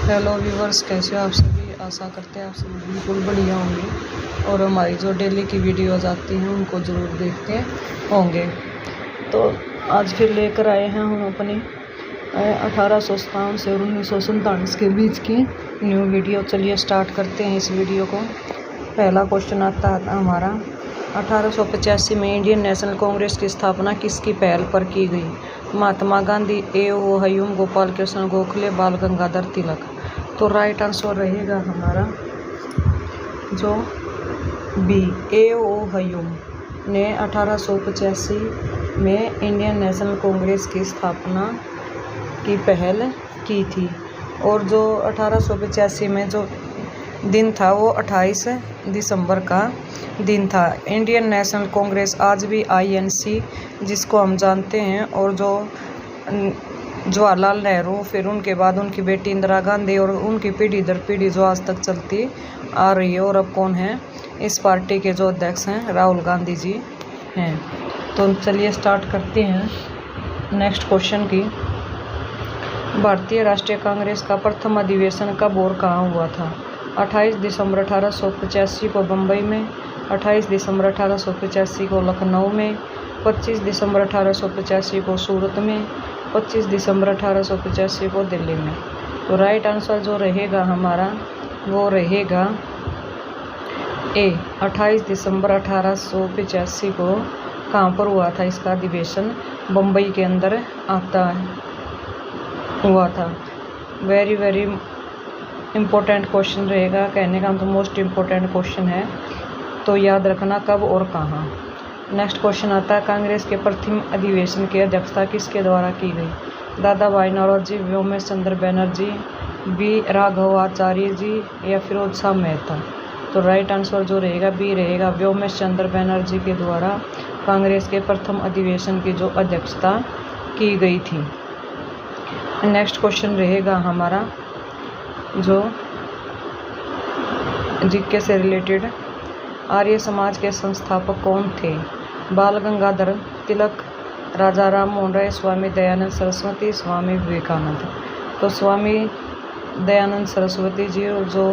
Hello viewers, कैसे हो आप सभी। आशा करते हैं आप सभी बिल्कुल बढ़िया होंगे और हमारी जो डेली की वीडियोज़ आती हैं उनको ज़रूर देखते होंगे। तो आज फिर लेकर आए हैं हम अपनी 1857 से 1947 के बीच की न्यू वीडियो। चलिए स्टार्ट करते हैं इस वीडियो को। पहला क्वेश्चन आता है हमारा, 1885 में इंडियन नेशनल कांग्रेस की स्थापना किसकी पहल पर की गई? महात्मा गांधी, ए.ओ. हयूम, गोपाल कृष्ण गोखले, बाल गंगाधर तिलक। तो राइट आंसर रहेगा हमारा जो बी, ए.ओ. हयूम ने 1885 में इंडियन नेशनल कांग्रेस की स्थापना की पहल की थी। और जो 1885 में जो दिन था वो 28 दिसंबर का दिन था। इंडियन नेशनल कांग्रेस आज भी आईएनसी जिसको हम जानते हैं, और जो जवाहरलाल नेहरू, फिर उनके बाद उनकी बेटी इंदिरा गांधी, और उनकी पीढ़ी दर पीढ़ी जो आज तक चलती आ रही है। और अब कौन है इस पार्टी के जो अध्यक्ष हैं, राहुल गांधी जी हैं। तो चलिए स्टार्ट करते हैं नेक्स्ट क्वेश्चन की। भारतीय राष्ट्रीय कांग्रेस का प्रथम अधिवेशन कब और कहाँ हुआ था? 28 दिसंबर 1885 को बम्बई में, 28 दिसंबर 1885 को लखनऊ में, 25 दिसंबर 1885 को सूरत में, 25 दिसंबर 1885 को दिल्ली में। तो राइट आंसर जो रहेगा हमारा वो रहेगा ए, 28 दिसंबर 1885 को कहाँ पर हुआ था इसका अधिवेशन? बम्बई के अंदर हुआ था। वेरी वेरी इम्पोर्टेंट क्वेश्चन रहेगा, कहने का तो मोस्ट इम्पोर्टेंट क्वेश्चन है, तो याद रखना कब और कहाँ। नेक्स्ट क्वेश्चन आता है, कांग्रेस के प्रथम अधिवेशन की अध्यक्षता किसके द्वारा की गई? दादा भाई नौरोजी, व्योमेश चंद्र बनर्जी, बी राघवाचार्य जी, या फिरोज शाह मेहता। तो राइट आंसर जो रहेगा बी रहेगा, व्योमेश चंद्र बनर्जी के द्वारा कांग्रेस के प्रथम अधिवेशन की जो अध्यक्षता की गई थी। नेक्स्ट क्वेश्चन रहेगा हमारा जो जीके से रिलेटेड, आर्य समाज के संस्थापक कौन थे? बाल गंगाधर तिलक, राजा राम मोहन राय, स्वामी दयानंद सरस्वती, स्वामी विवेकानंद। तो स्वामी दयानंद सरस्वती जी जो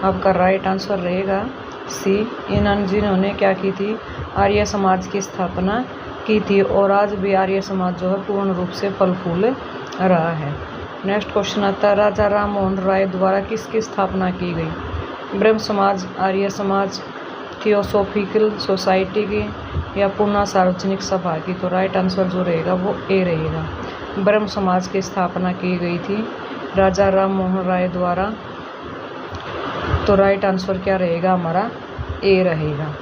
आपका राइट आंसर रहेगा सी। जिन्होंने क्या की थी? आर्य समाज की स्थापना की थी, और आज भी आर्य समाज जो है पूर्ण रूप से फल फूल रहा है। नेक्स्ट क्वेश्चन आता है, राजा राम मोहन राय द्वारा किसकी स्थापना की गई? ब्रह्म समाज, आर्य समाज, थियोसॉफिकल सोसाइटी की, या पूना सार्वजनिक सभा की। तो राइट आंसर जो रहेगा वो ए रहेगा, ब्रह्म समाज की स्थापना की गई थी राजा राम मोहन राय द्वारा। तो राइट आंसर क्या रहेगा हमारा? ए रहेगा,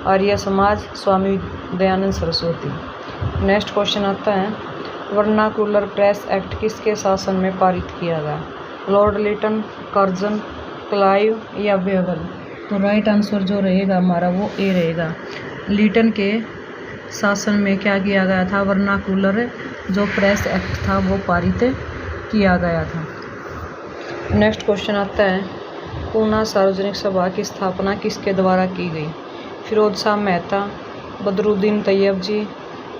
आर्य समाज, स्वामी दयानंद सरस्वती। नेक्स्ट क्वेश्चन आता है, वर्नाकुलर प्रेस एक्ट किसके शासन में पारित किया गया? लॉर्ड लिटन, कर्जन, क्लाइव, या बेगल। तो राइट आंसर जो रहेगा हमारा वो ए रहेगा, लिटन के शासन में क्या किया गया था? वर्नाकुलर जो प्रेस एक्ट था वो पारित किया गया था। नेक्स्ट क्वेश्चन आता है, पूना सार्वजनिक सभा की स्थापना किसके द्वारा की गई? फिरोज शाह मेहता, बदरुद्दीन तैयब जी,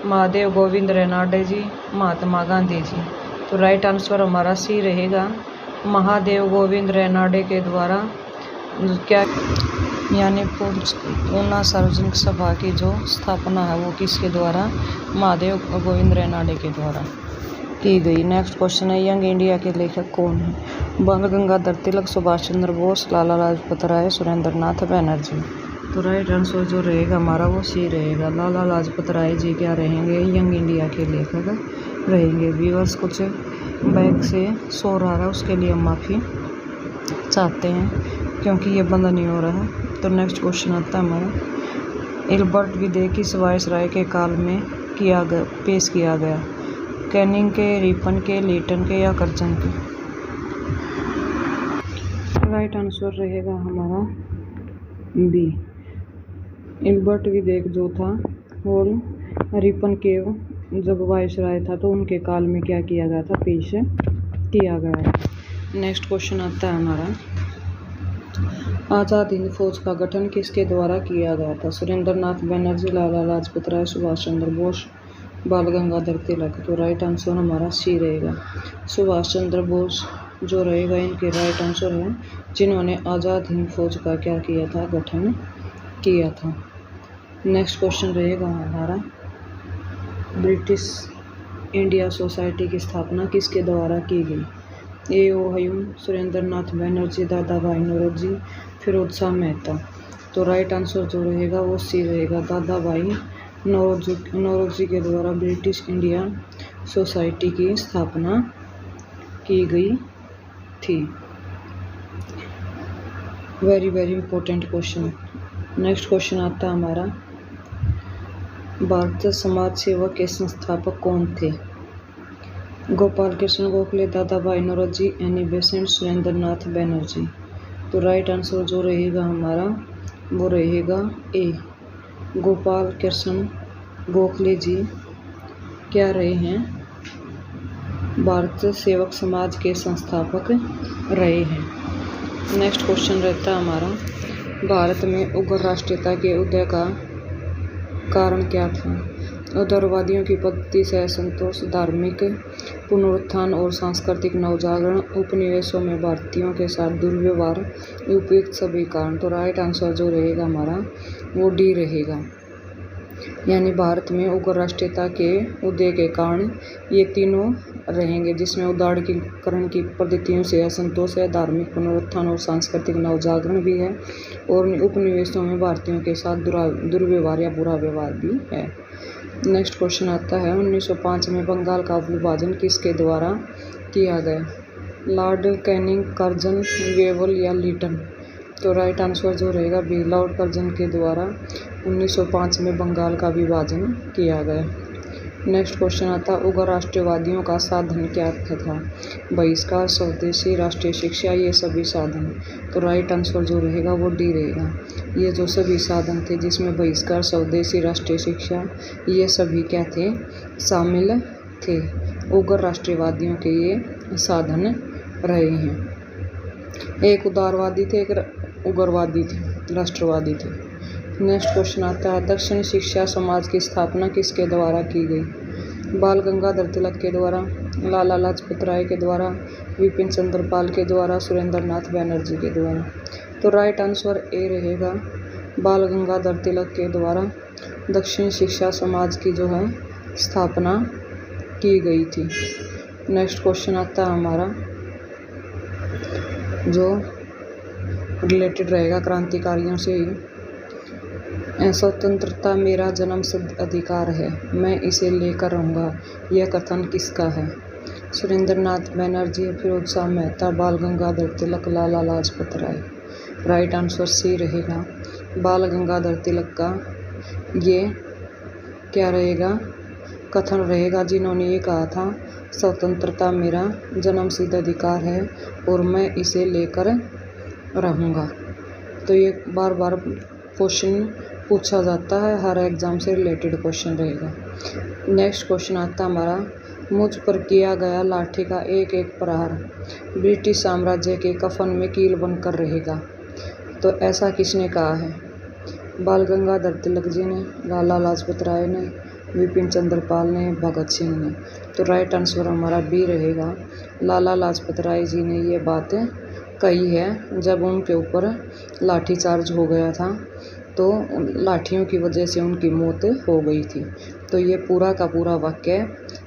महादेव गोविंद रेनाडे जी, महात्मा गांधी जी। तो राइट आंसर हमारा सी रहेगा, महादेव गोविंद रेनाडे के द्वारा क्या, यानी पूना सार्वजनिक सभा की जो स्थापना है वो किसके द्वारा? महादेव गोविंद रेनाडे के द्वारा की गई। नेक्स्ट क्वेश्चन है, यंग इंडिया के लेखक कौन है? बाल गंगाधर तिलक, सुभाष चंद्र बोस, लाला लाजपत राय, सुरेंद्र नाथ बैनर्जी। तो राइट आंसर जो रहेगा हमारा वो सी रहेगा, लाला लाजपत राय जी क्या रहेंगे? यंग इंडिया के लेखक रहेंगे। व्यूअर्स कुछ बैक से शोर आ रहा है, उसके लिए हम माफ़ी चाहते हैं क्योंकि ये बंद नहीं हो रहा है। तो नेक्स्ट क्वेश्चन आता है हमारा, एल्बर्ट विदे किस वायसराय के काल में पेश किया गया? कैनिंग के, रिपन के, लीटन के, या कर्जन के। राइट आंसर रहेगा हमारा बी, एल्बर्ट विदेक जो था वो रिपन के जब वायसराय था तो उनके काल में क्या किया गया था? पेश किया गया। नेक्स्ट क्वेश्चन आता है हमारा, आज़ाद हिंद फौज का गठन किसके द्वारा किया गया था? सुरेंद्र नाथ बनर्जी, लाला लाजपत राय, सुभाष चंद्र बोस, बाल गंगाधर तिलक। तो राइट आंसर हमारा सी रहेगा, सुभाष चंद्र बोस जो रहेगा इनके राइट आंसर है जिन्होंने आज़ाद हिंद फौज का क्या किया था, गठन किया था। नेक्स्ट क्वेश्चन रहेगा हमारा, ब्रिटिश इंडिया सोसाइटी की स्थापना किसके द्वारा की गई? ए ओ हयूम, सुरेंद्र नाथ बनर्जी, दादा भाई नौरोजी, फिरोज शाह मेहता। तो राइट आंसर जो रहेगा वो सी रहेगा, दादा भाई नौरोजी के द्वारा ब्रिटिश इंडिया सोसाइटी की स्थापना की गई थी। Very very important question. Next question आता है हमारा, भारतीय समाज सेवा के संस्थापक कौन थे? गोपाल कृष्ण गोखले, दादा भाई नौरोजी, एनी बेसेंट, सुरेंद्र नाथ बनर्जी। तो राइट आंसर जो रहेगा हमारा वो रहेगा ए, गोपाल कृष्ण गोखले जी क्या रहे हैं, भारतीय सेवक समाज के संस्थापक रहे हैं। नेक्स्ट क्वेश्चन रहता है हमारा, भारत में उग्र राष्ट्रीयता के उदय का कारण क्या था? उदारवादियों की पद्धति से असंतोष, धार्मिक पुनरुत्थान और सांस्कृतिक नवजागरण, उपनिवेशों में भारतीयों के साथ दुर्व्यवहार, उपयुक्त सभी कारण। तो राइट आंसर जो रहेगा हमारा वो डी रहेगा, यानी भारत में उग्र राष्ट्रीयता के उदय के कारण ये तीनों रहेंगे, जिसमें उदारीकरण की पद्धतियों से असंतोष है, धार्मिक पुनरुत्थान और सांस्कृतिक नवजागरण भी है, और उपनिवेशों में भारतीयों के साथ दुर्व्यवहार या बुरा व्यवहार भी है। नेक्स्ट क्वेश्चन आता है, 1905 में बंगाल का विभाजन किसके द्वारा किया गया? लॉर्ड कैनिंग, कर्जन, वेवल या लीटन। तो राइट आंसर जो रहेगा बी, लॉर्ड कर्जन के द्वारा 1905 में बंगाल का विभाजन किया गया। नेक्स्ट क्वेश्चन आता है, उग्र राष्ट्रवादियों का साधन क्या था? बहिष्कार, स्वदेशी, राष्ट्रीय शिक्षा, ये सभी साधन। तो राइट आंसर जो रहेगा वो डी रहेगा, ये जो सभी साधन थे जिसमें बहिष्कार, स्वदेशी, राष्ट्रीय शिक्षा ये सभी क्या थे, शामिल थे, उग्र राष्ट्रवादियों के ये साधन रहे हैं। एक उदारवादी थे, एक उग्रवादी थे, राष्ट्रवादी थे। नेक्स्ट क्वेश्चन आता है, दक्षिण शिक्षा समाज की स्थापना किसके द्वारा की गई? बाल गंगाधर तिलक के द्वारा, लाला लाजपत राय के द्वारा, विपिन चंद्र पाल के द्वारा, सुरेंद्र नाथ बनर्जी के द्वारा। तो राइट आंसर ए रहेगा, बाल गंगाधर तिलक के द्वारा दक्षिण शिक्षा समाज की जो है स्थापना की गई थी। नेक्स्ट क्वेश्चन आता है हमारा जो रिलेटेड रहेगा क्रांतिकारियों से ही, स्वतंत्रता मेरा जन्मसिद्ध अधिकार है, मैं इसे लेकर रहूँगा, यह कथन किसका है? सुरेंद्र नाथ बनर्जी, फिरोज शाह मेहता, बाल गंगाधर तिलक, लाला लाजपत राय। राइट आंसर सी रहेगा, बाल गंगाधर तिलक का ये क्या रहेगा, कथन रहेगा, जिन्होंने ये कहा था स्वतंत्रता मेरा जन्मसिद्ध अधिकार है और मैं इसे लेकर रहूँगा। तो ये बार बार क्वेश्चन पूछा जाता है, हर एग्ज़ाम से रिलेटेड क्वेश्चन रहेगा। नेक्स्ट क्वेश्चन आता हमारा, मुझ पर किया गया लाठी का एक एक प्रहार ब्रिटिश साम्राज्य के कफन में कील बनकर रहेगा। तो ऐसा किसने कहा है? बाल गंगाधर तिलक जी ने, लाला लाजपत राय ने, विपिन चंद्र पाल ने, भगत सिंह ने। तो राइट आंसर हमारा बी रहेगा, लाला लाजपत राय जी ने ये बात कही है जब उनके ऊपर लाठीचार्ज हो गया था, तो लाठियों की वजह से उनकी मौत हो गई थी। तो ये पूरा का पूरा वाक्य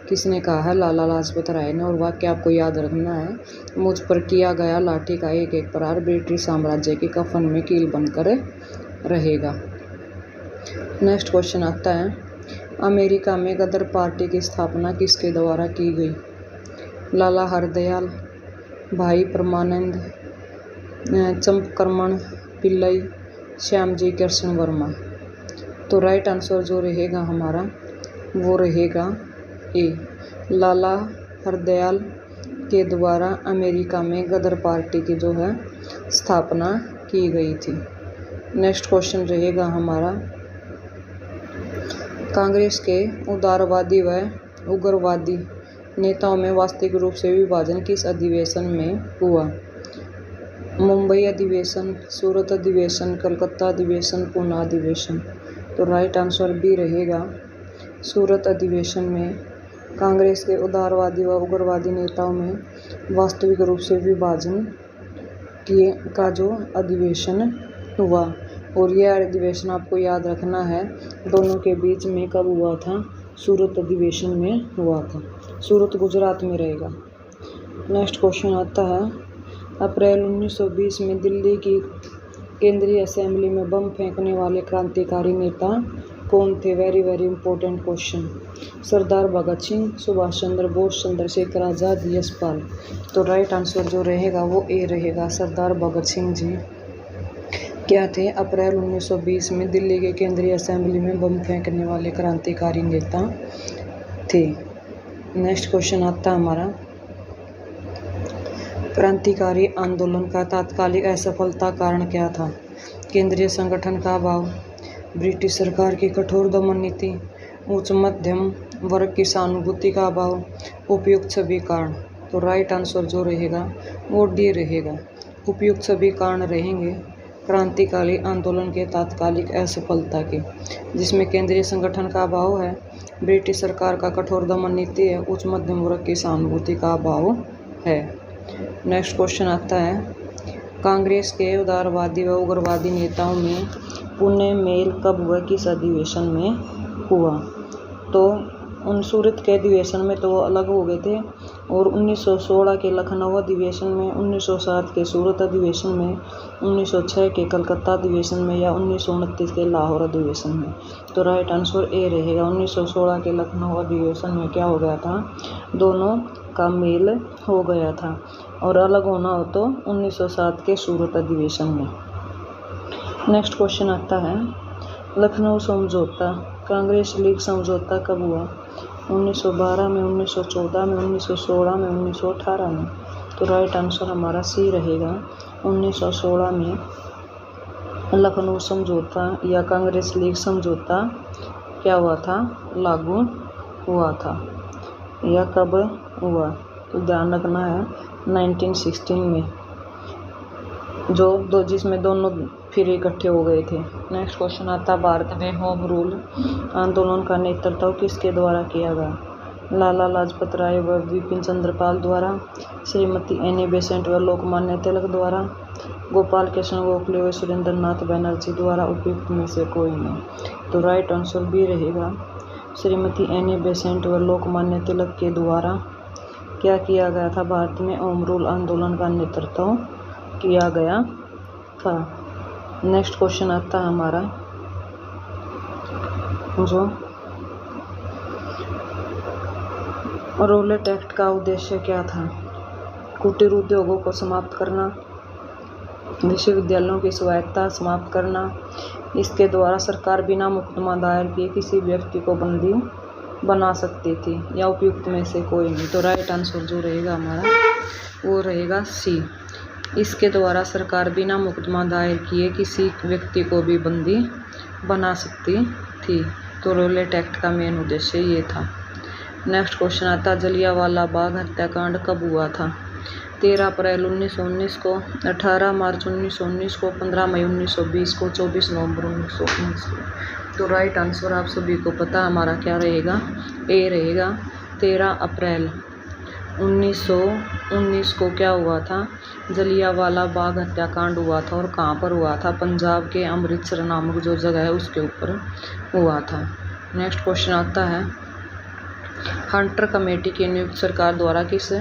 किसने कहा है? लाला लाजपत राय ने। और वाक्य आपको याद रखना है, मुझ पर किया गया लाठी का एक एक प्रहार ब्रिटिश साम्राज्य के कफन में कील बनकर रहेगा। नेक्स्ट क्वेश्चन आता है, अमेरिका में गदर पार्टी की स्थापना किसके द्वारा की गई? लाला हरदयाल, भाई परमानंद, चंपकरमण पिल्लई, श्यामजी कृष्ण वर्मा। तो राइट आंसर जो रहेगा हमारा वो रहेगा ए, लाला हरदयाल के द्वारा अमेरिका में गदर पार्टी की जो है स्थापना की गई थी। नेक्स्ट क्वेश्चन रहेगा हमारा, कांग्रेस के उदारवादी व उग्रवादी नेताओं में वास्तविक रूप से विभाजन किस अधिवेशन में हुआ? मुंबई अधिवेशन, सूरत अधिवेशन, कलकत्ता अधिवेशन, पूना अधिवेशन। तो राइट आंसर बी रहेगा, सूरत अधिवेशन में कांग्रेस के उदारवादी व उग्रवादी नेताओं में वास्तविक रूप से विभाजन का जो अधिवेशन हुआ, और यह अधिवेशन आपको याद रखना है दोनों के बीच में कब हुआ था, सूरत अधिवेशन में हुआ था। सूरत गुजरात में रहेगा। नेक्स्ट क्वेश्चन आता है, अप्रैल 1920 में दिल्ली की केंद्रीय असेंबली में बम फेंकने वाले क्रांतिकारी नेता कौन थे? Very very important question. Sardar Bhagat Singh, Subhash Chandra Bose, Chandrashekhar Azad, Yashpal. तो राइट आंसर जो रहेगा वो ए रहेगा, सरदार भगत सिंह जी क्या थे? अप्रैल 1920 में दिल्ली के केंद्रीय असेंबली में बम फेंकने वाले क्रांतिकारी नेता थे। नेक्स्ट क्वेश्चन आता है हमारा, क्रांतिकारी आंदोलन का तात्कालिक असफलता कारण क्या था? केंद्रीय संगठन का अभाव, ब्रिटिश सरकार की कठोर दमन नीति, उच्च मध्यम वर्ग की सहानुभूति का अभाव, उपयुक्त सभी कारण। तो राइट आंसर जो रहेगा वो डी रहेगा, उपयुक्त सभी कारण रहेंगे क्रांतिकारी आंदोलन के तात्कालिक असफलता के, जिसमें केंद्रीय संगठन का अभाव है, ब्रिटिश सरकार का कठोर दमन नीति है, उच्च मध्यम वर्ग की सहानुभूति का अभाव है। नेक्स्ट क्वेश्चन आता है, कांग्रेस के उदारवादी व उग्रवादी नेताओं में पुणे मेल कब हुआ, किस अधिवेशन में हुआ? तो उन सूरत के अधिवेशन में तो वो अलग हो गए थे, और 1916 के लखनऊ अधिवेशन में, 1907 के सूरत अधिवेशन में, 1906 के कलकत्ता अधिवेशन में, या 1929 के लाहौर अधिवेशन में। तो राइट आंसर ए रहेगा, 1916 के लखनऊ अधिवेशन में क्या हो गया था, दोनों का मेल हो गया था, और अलग होना हो तो 1907 के सूरत अधिवेशन में। नेक्स्ट क्वेश्चन आता है, लखनऊ समझौता, कांग्रेस लीग समझौता कब हुआ? 1912 में, 1914 में, 1916 में, 1918 में। तो राइट आंसर हमारा सी रहेगा, 1916 में लखनऊ समझौता या कांग्रेस लीग समझौता क्या हुआ था, लागू हुआ था। यह कब हुआ? तो ध्यान रखना है 1916 में, जिसमें दोनों फिर इकट्ठे हो गए थे। नेक्स्ट क्वेश्चन आता है, भारत में होम रूल आंदोलन का नेतृत्व किसके द्वारा किया गया? लाला लाजपत राय व विपिन चंद्र पाल द्वारा, श्रीमती एनी बेसेंट व लोकमान्य तिलक द्वारा, गोपाल कृष्ण गोखले व सुरेंद्र नाथ बनर्जी द्वारा, उपयुक्त में से कोई नहीं। तो राइट आंसर बी रहेगा, श्रीमती एनी बेसेंट व लोकमान्य तिलक के द्वारा क्या किया गया था, भारत में होम रूल आंदोलन का नेतृत्व किया गया था। नेक्स्ट क्वेश्चन आता है हमारा, जो रोलेट एक्ट का उद्देश्य क्या था? कुटीर उद्योगों को समाप्त करना, विश्वविद्यालयों की स्वायत्तता समाप्त करना, इसके द्वारा सरकार बिना मुकदमा दायर किए किसी व्यक्ति को बंदी बना सकती थी, या उपयुक्त में से कोई नहीं। तो राइट आंसर जो रहेगा हमारा वो रहेगा सी, इसके द्वारा सरकार बिना मुकदमा दायर किए किसी व्यक्ति को भी बंदी बना सकती थी। तो रोलेट एक्ट का मेन उद्देश्य ये था। नेक्स्ट क्वेश्चन आता है, जलियांवाला बाग हत्याकांड कब हुआ था? 13 अप्रैल 1919 को, 18 मार्च 1919 को, 15 मई 1920 को, 24 नवंबर 1919 को। तो राइट आंसर आप सभी को पता हमारा क्या रहेगा, ए रहेगा। 13 अप्रैल 1919 को क्या हुआ था, जलियांवाला बाग हत्याकांड हुआ था, और कहाँ पर हुआ था? पंजाब के अमृतसर नामक जो जगह है उसके ऊपर हुआ था। नेक्स्ट क्वेश्चन आता है, हंटर कमेटी की नियुक्ति सरकार द्वारा किस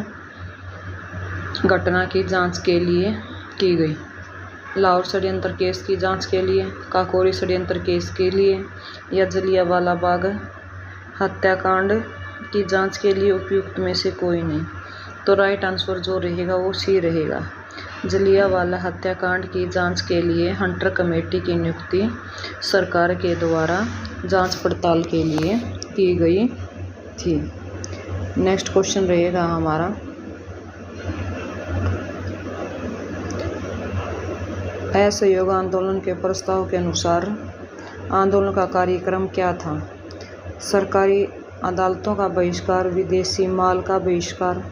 घटना की जांच के लिए की गई? लाहौर षड्यंत्र केस की जांच के लिए, काकोरी षड्यंत्र केस के लिए, या जलियांवाला बाग हत्याकांड की जांच के लिए? उपयुक्त में से कोई नहीं। तो राइट आंसर जो रहेगा वो सी रहेगा, जलियांवाला हत्याकांड की जांच के लिए हंटर कमेटी की नियुक्ति सरकार के द्वारा जांच पड़ताल के लिए की गई थी। नेक्स्ट क्वेश्चन रहेगा हमारा, असहयोग आंदोलन के प्रस्ताव के अनुसार आंदोलन का कार्यक्रम क्या था? सरकारी अदालतों का बहिष्कार, विदेशी माल का बहिष्कार,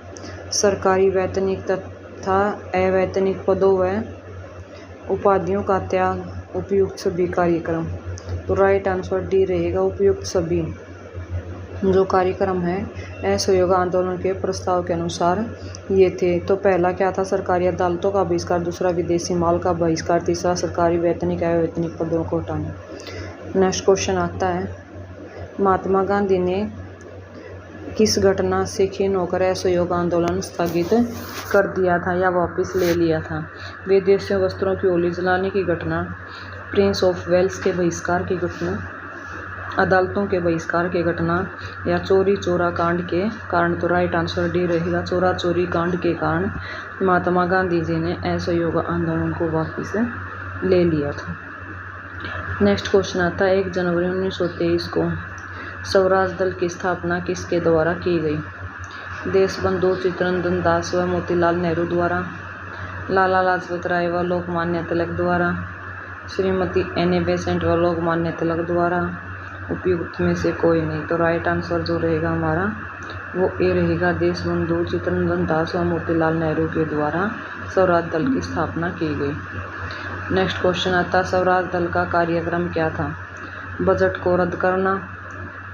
सरकारी वैतनिक तथा अवैतनिक पदों व उपाधियों का त्याग, उपयुक्त सभी कार्यक्रम। तो राइट आंसर डी रहेगा, उपयुक्त सभी जो कार्यक्रम है असहयोग आंदोलन के प्रस्ताव के अनुसार ये थे। तो पहला क्या था, सरकारी अदालतों का बहिष्कार, दूसरा विदेशी माल का बहिष्कार, तीसरा सरकारी वैतनिक अवैतनिक पदों को हटाना। नेक्स्ट क्वेश्चन आता है, महात्मा गांधी ने किस घटना से खीन होकर असहयोग आंदोलन स्थगित कर दिया था या वापस ले लिया था? विदेशी वस्त्रों की होली जलाने की घटना, प्रिंस ऑफ वेल्स के बहिष्कार की घटना, अदालतों के बहिष्कार की घटना, या चोरी चोरा कांड के कारण? तो राइट आंसर डी रहेगा, चोरा चोरी कांड के कारण महात्मा गांधी जी ने असहयोग आंदोलन को वापस ले लिया था। नेक्स्ट क्वेश्चन आता है, 1 जनवरी 1923 को स्वराज दल की स्थापना किसके द्वारा की गई? देशबंधु चित्तरंजन दास व मोतीलाल नेहरू द्वारा, लाला लाजपत राय व लोकमान्य तिलक द्वारा, श्रीमती एन ए बेसेंट व लोकमान्य तिलक द्वारा, उपयुक्त में से कोई नहीं। तो राइट आंसर जो रहेगा हमारा वो ए रहेगा, देशबंधु चित्तरंजन दास व मोतीलाल नेहरू के द्वारा स्वराज दल की स्थापना की गई। नेक्स्ट क्वेश्चन आता है, स्वराज दल का कार्यक्रम क्या था? बजट को रद्द करना,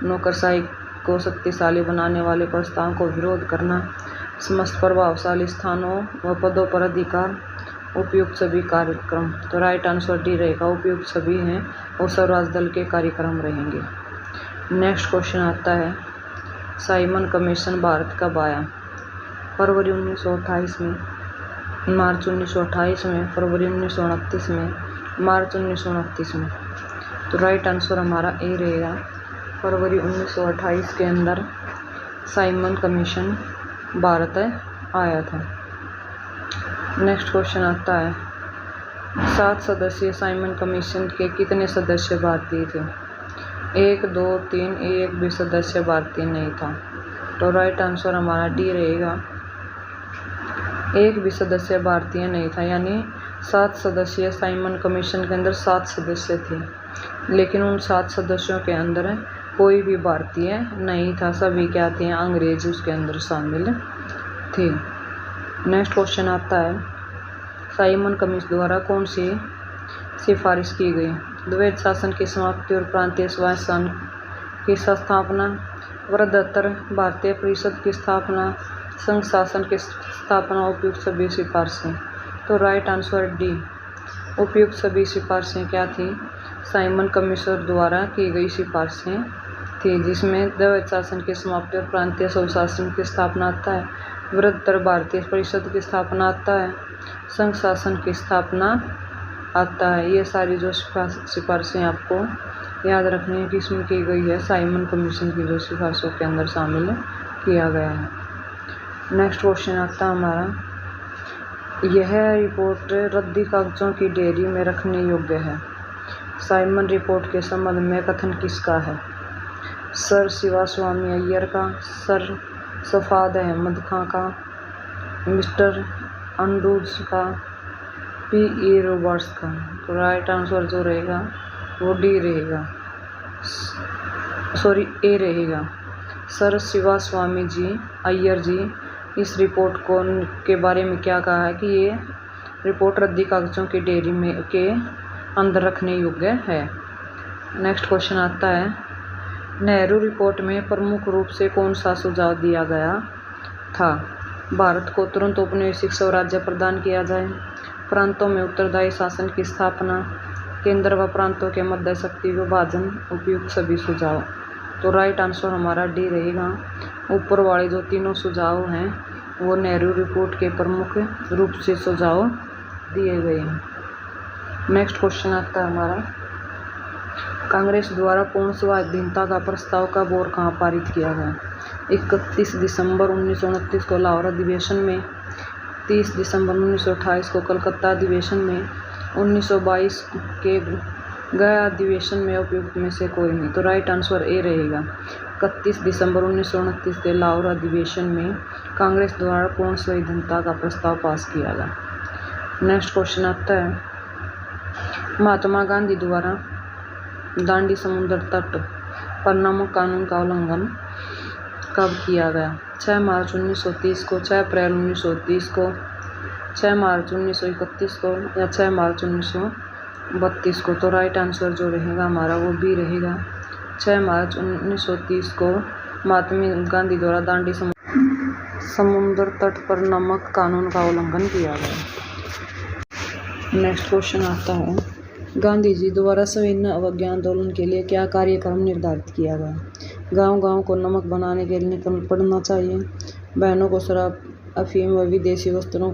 नौकरशाही को शक्तिशाली बनाने वाले प्रस्ताव को विरोध करना, समस्त प्रभावशाली स्थानों व पदों पर अधिकार, उपयुक्त सभी कार्यक्रम। तो राइट आंसर डी रहेगा, उपयुक्त सभी हैं वो स्वराज दल के कार्यक्रम रहेंगे। नेक्स्ट क्वेश्चन आता है, साइमन कमीशन भारत कब आया? फरवरी 1928 में, मार्च 1928 में, फरवरी 1929 में, मार्च 1929 में। तो राइट आंसर हमारा ए रहेगा, फरवरी 1928 के अंदर साइमन कमीशन भारत आया था। नेक्स्ट क्वेश्चन आता है, 7 सदस्यीय साइमन कमीशन के कितने सदस्य भारतीय थे? 1, 2, 3, एक भी सदस्य भारतीय नहीं था। तो राइट आंसर हमारा डी रहेगा, एक भी सदस्य भारतीय नहीं था, यानी 7 सदस्यीय साइमन कमीशन के अंदर 7 सदस्य थे, लेकिन उन 7 सदस्यों के अंदर कोई भी भारतीय नहीं था, सभी क्या थे, अंग्रेज उसके अंदर शामिल थे। नेक्स्ट क्वेश्चन आता है, साइमन कमीशन द्वारा कौन सी सिफारिश की गई? द्वैत शासन की समाप्ति और प्रांतीय स्वायत्तशासन की स्थापना, वृहत्तर भारतीय परिषद की स्थापना, संघ शासन की स्थापना, उपयुक्त सभी सिफारिशें। तो राइट आंसर डी, उपयुक्त सभी सिफारिशें क्या थी? साइमन कमीशन द्वारा की गई सिफारिशें थी, जिसमें द्वैत शासन की समाप्ति और प्रांतीय स्वशासन की स्थापना आता है, वृहत्तर भारतीय परिषद की स्थापना आता है, संघ शासन की स्थापना आता है। ये सारी जो सिफारिशें आपको याद रखनी है कि इसमें की गई है, साइमन कमीशन की जो सिफारिशों के अंदर शामिल किया गया है। नेक्स्ट क्वेश्चन आता है हमारा, यह रिपोर्ट रद्दी कागजों की डेयरी में रखने योग्य है। साइमन रिपोर्ट के संबंध में कथन किसका है? सर शिवास्वामी अय्यर का, सर सफाद अहमद खां का, मिस्टर अंड्रूज का, P.E. रॉबर्ट्स का। तो राइट आंसर जो रहेगा वो डी रहेगा, सॉरी ए रहेगा। सर शिवास्वामी जी अय्यर जी इस रिपोर्ट को के बारे में क्या कहा है कि ये रिपोर्ट रद्दी कागजों की डेयरी में के अंदर रखने योग्य है। नेक्स्ट क्वेश्चन आता है, नेहरू रिपोर्ट में प्रमुख रूप से कौन सा सुझाव दिया गया था? भारत को तुरंत औपनिवेशिक स्वराज्य प्रदान किया जाए, प्रांतों में उत्तरदायी शासन की स्थापना, केंद्र व प्रांतों के मध्य शक्ति विभाजन, उपयुक्त सभी सुझाव। तो राइट आंसर हमारा डी रहेगा। ऊपर वाले जो तीनों सुझाव हैं वो नेहरू रिपोर्ट के प्रमुख रूप से सुझाव दिए गए हैं। नेक्स्ट क्वेश्चन आता है हमारा, कांग्रेस द्वारा पूर्ण स्वाधीनता का प्रस्ताव कब और कहाँ पारित किया गया? 31 दिसंबर 1929 को लाहौर अधिवेशन में, 30 दिसंबर 1928 को कलकत्ता अधिवेशन में, 1922 के गया अधिवेशन में, उपयुक्त में से कोई नहीं। तो राइट आंसर ए रहेगा। 31 दिसंबर 1929 के लाहौर अधिवेशन में कांग्रेस द्वारा पूर्ण स्वाधीनता का प्रस्ताव पास किया गया। नेक्स्ट क्वेश्चन आता है, महात्मा गांधी द्वारा दांडी समुद्र तट पर नमक कानून का उल्लंघन कब किया गया? 6 मार्च 1930 को, 6 अप्रैल 1930 को, 6 मार्च 1931 को, या 6 मार्च 1932 को। तो राइट आंसर जो रहेगा हमारा वो बी रहेगा। 6 मार्च 1930 को महात्मा गांधी द्वारा दांडी समुद्र तट पर नमक कानून का उल्लंघन किया गया। नेक्स्ट क्वेश्चन आता है, गांधी जी द्वारा सविनय अवज्ञा आंदोलन के लिए क्या कार्यक्रम निर्धारित किया गया? गांव-गांव को नमक बनाने के लिए निकल पड़ना चाहिए, बहनों को शराब, अफीम व विदेशी वस्त्रों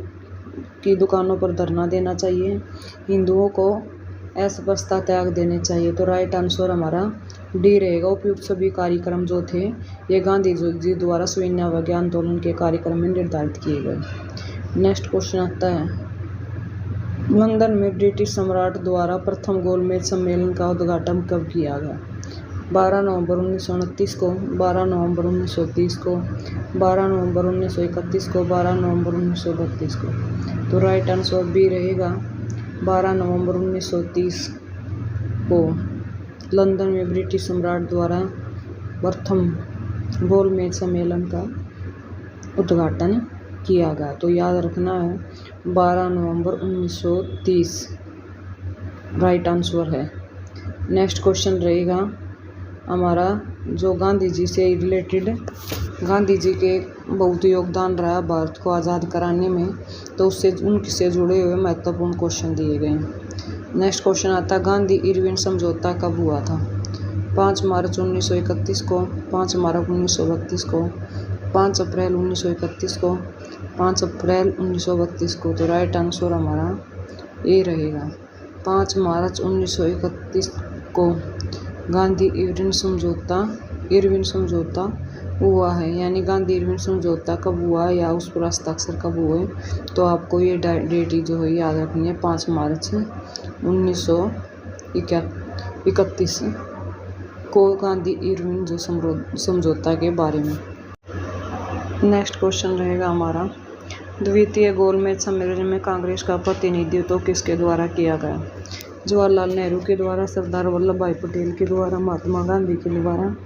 की दुकानों पर धरना देना चाहिए, हिंदुओं को अस्पृश्यता त्याग देने चाहिए। तो राइट आंसर हमारा डी रहेगा। उपयुक्त सभी कार्यक्रम जो थे ये गांधी जी द्वारा सविनय अवज्ञा आंदोलन के कार्यक्रम में निर्धारित किए गए। नेक्स्ट क्वेश्चन आता है, लंदन में ब्रिटिश सम्राट द्वारा प्रथम गोलमेज सम्मेलन का उद्घाटन कब किया गया? 12 नवंबर 1929 को, 12 नवंबर 1930 को, 12 नवंबर 1931 को, 12 नवंबर 1932 को। तो राइट आंसर बी रहेगा 12 नवंबर 1930 को लंदन में ब्रिटिश सम्राट द्वारा प्रथम गोलमेज सम्मेलन का उद्घाटन किया गया। तो याद रखना है 12 नवंबर 1930 राइट आंसर है। नेक्स्ट क्वेश्चन रहेगा हमारा जो गांधी जी से रिलेटेड, गांधी जी के बहुत योगदान रहा भारत को आज़ाद कराने में, तो उससे उनसे जुड़े हुए महत्वपूर्ण क्वेश्चन दिए गए हैं। नेक्स्ट क्वेश्चन आता है, गांधी इरविन समझौता कब हुआ था? 5 मार्च 1931 को, 5 मार्च 1932 को, 5 अप्रैल 1931 को, 5 अप्रैल 1932 को। तो राइट आंसर हमारा ए रहेगा 5 मार्च 1931 को गांधी इरविन समझौता हुआ है। यानी गांधी इरविन समझौता कब हुआ या उस पर हस्ताक्षर कब हुए, तो आपको ये डेट जो है याद रखनी है 5 मार्च 1931 को गांधी इरविन जो समझौता के बारे में। नेक्स्ट क्वेश्चन रहेगा हमारा, द्वितीय गोलमेज सम्मेलन में कांग्रेस का प्रतिनिधित्व किसके द्वारा किया गया? जवाहरलाल नेहरू के द्वारा, सरदार वल्लभ भाई पटेल के द्वारा, महात्मा गांधी के द्वारा,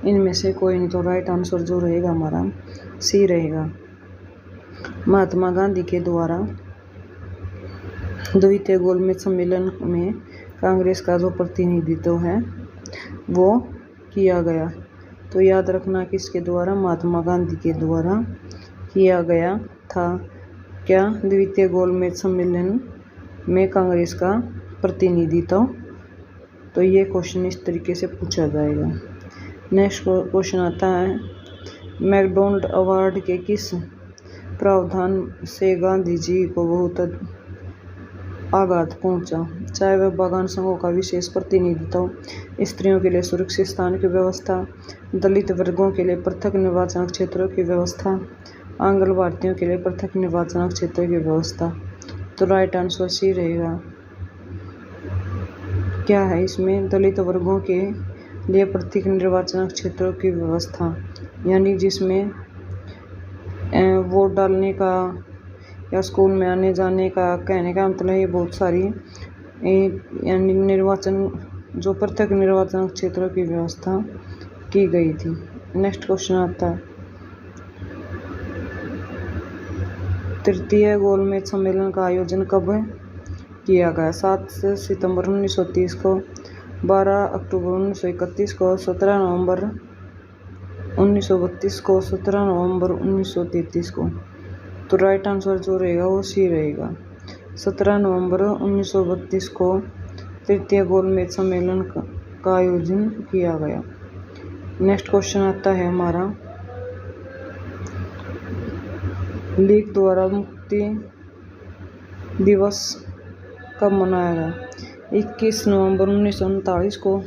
इनमें से कोई नहीं। तो राइट आंसर जो रहेगा हमारा सी रहेगा, महात्मा गांधी के द्वारा द्वितीय गोलमेज सम्मेलन में कांग्रेस का जो प्रतिनिधित्व है वो किया गया। तो याद रखना किसके द्वारा, महात्मा गांधी के द्वारा किया गया था। क्या द्वितीय गोलमेज सम्मेलन में कांग्रेस का प्रतिनिधित्व? तो ये क्वेश्चन इस तरीके से पूछा जाएगा। नेक्स्ट क्वेश्चन आता है, मैकडोनल्ड अवार्ड के किस प्रावधान से गांधी जी को बहुत आघात पहुंचा? चाय व बागान संघों का विशेष प्रतिनिधित्व, स्त्रियों के लिए सुरक्षित स्थान की व्यवस्था, दलित वर्गों के लिए पृथक निर्वाचन क्षेत्रों की व्यवस्था, आंग्ल भारतीयों के लिए पृथक निर्वाचन क्षेत्रों की व्यवस्था। तो राइट आंसर सी रहेगा। क्या है इसमें, दलित वर्गों के लिए पृथक निर्वाचन क्षेत्रों की व्यवस्था, यानी जिसमें वोट डालने का या स्कूल में आने जाने का, कहने का मतलब ये बहुत सारी यानी निर्वाचन जो पृथक निर्वाचन क्षेत्रों की व्यवस्था की गई थी। नेक्स्ट क्वेश्चन आता है, तृतीय गोलमेज सम्मेलन का आयोजन कब किया गया? 7 सितंबर 1930 को, 12 अक्टूबर 1931 को, 17 नवंबर 1932 को, 17 नवंबर 1933 को। तो राइट आंसर जो रहेगा वो सी रहेगा, 17 नवंबर 1932 को तृतीय गोलमेज सम्मेलन का आयोजन किया गया। नेक्स्ट क्वेश्चन आता है हमारा, लीग द्वारा मुक्ति दिवस कब मनाया गया? 21 नवंबर 1939 को,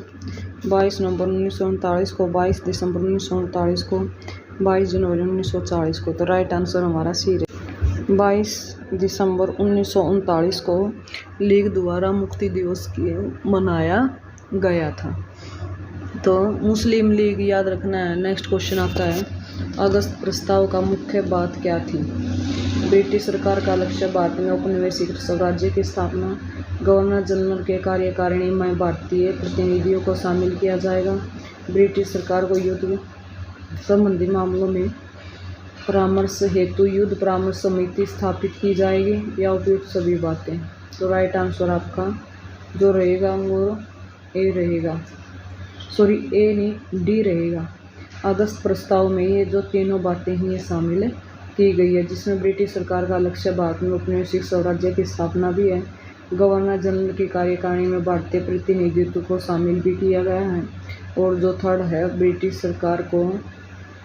22 नवंबर 1939 को, 22 दिसंबर 1939 को, 22 जनवरी 1940 को। तो राइट आंसर हमारा सी है, 22 दिसंबर 1939 को लीग द्वारा मुक्ति दिवस मनाया गया था। तो मुस्लिम लीग याद रखना है। नेक्स्ट क्वेश्चन आता है, अगस्त प्रस्ताव का मुख्य बात क्या थी? ब्रिटिश सरकार का लक्ष्य भारत में औपनिवेशिक स्वराज्य की स्थापना, गवर्नर जनरल के कार्यकारिणी में भारतीय प्रतिनिधियों को शामिल किया जाएगा, ब्रिटिश सरकार को युद्ध संबंधी मामलों में परामर्श हेतु युद्ध परामर्श समिति स्थापित की जाएगी, या उपयुक्त सभी बातें। तो राइट आंसर आपका जो रहेगा वो ए रहेगा, सॉरी ए नहीं डी रहेगा, अगस्त प्रस्ताव में ये जो तीनों बातें हैं ये शामिल की गई है, जिसमें ब्रिटिश सरकार का लक्ष्य भारत में औपनिवेशिक स्वराज्य की स्थापना भी है। गवर्नर जनरल की कार्यकारिणी में भारतीय प्रतिनिधित्व को शामिल भी किया गया है। और जो थर्ड है, ब्रिटिश सरकार को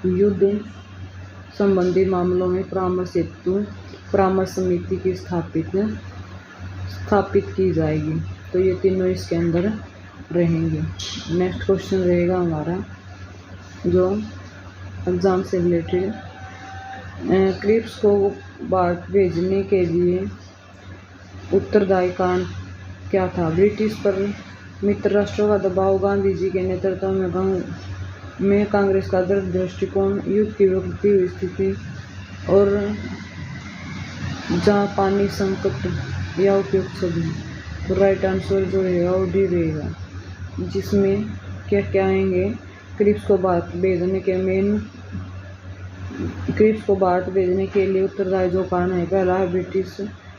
युद्ध संबंधी मामलों में परामर्श हेतु परामर्श समिति की स्थापित की जाएगी। तो ये तीनों इसके अंदर रहेंगे। नेक्स्ट क्वेश्चन रहेगा हमारा जो एग्ज़ाम से रिलेटेड, क्रिप्स को भारत भेजने के लिए उत्तरदायी कारण क्या था? ब्रिटिश पर मित्र राष्ट्रों का दबाव, गांधी जी के नेतृत्व में कांग्रेस का दृढ़ दृष्टिकोण, युद्ध की बढ़ती हुई स्थिति और जापानी संकट या उपयुक्त सभी। तो राइट आंसर जो रहेगा वो डी रहेगा, जिसमें क्या क्या आएंगे? क्रिप्स को भारत भेजने के लिए उत्तरदायी जो कारण है, पहला है ब्रिटिश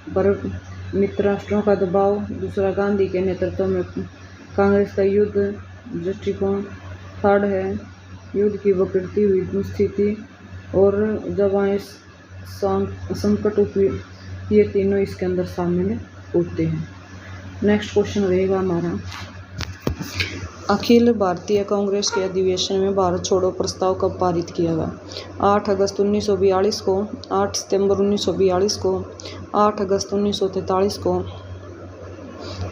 पर मित्र राष्ट्रों का दबाव, दूसरा गांधी के नेतृत्व में कांग्रेस का युद्ध दृष्टिकोण, थर्ड है युद्ध की बढ़ती हुई स्थिति और जापानी संकट उपयुक्त। ये तीनों इसके अंदर शामिल होते हैं। नेक्स्ट क्वेश्चन रहेगा हमारा, अखिल भारतीय कांग्रेस के अधिवेशन में भारत छोड़ो प्रस्ताव कब पारित किया गया? 8 अगस्त 1942 को, 8 सितंबर 1942 को, 8 अगस्त 1943 को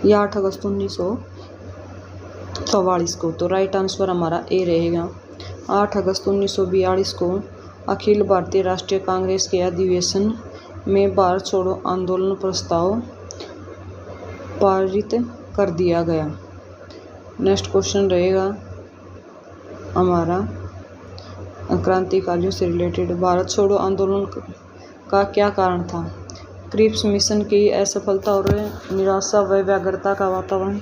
या 8 अगस्त 1944 को। तो राइट आंसर हमारा ए रहेगा, 8 अगस्त 1942 को अखिल भारतीय राष्ट्रीय कांग्रेस के अधिवेशन में भारत छोड़ो आंदोलन प्रस्ताव पारित कर दिया गया। नेक्स्ट क्वेश्चन रहेगा हमारा क्रांतिकारियों से रिलेटेड, भारत छोड़ो आंदोलन का क्या कारण था? क्रिप्स मिशन की असफलता और निराशा व व्यग्रता का वातावरण,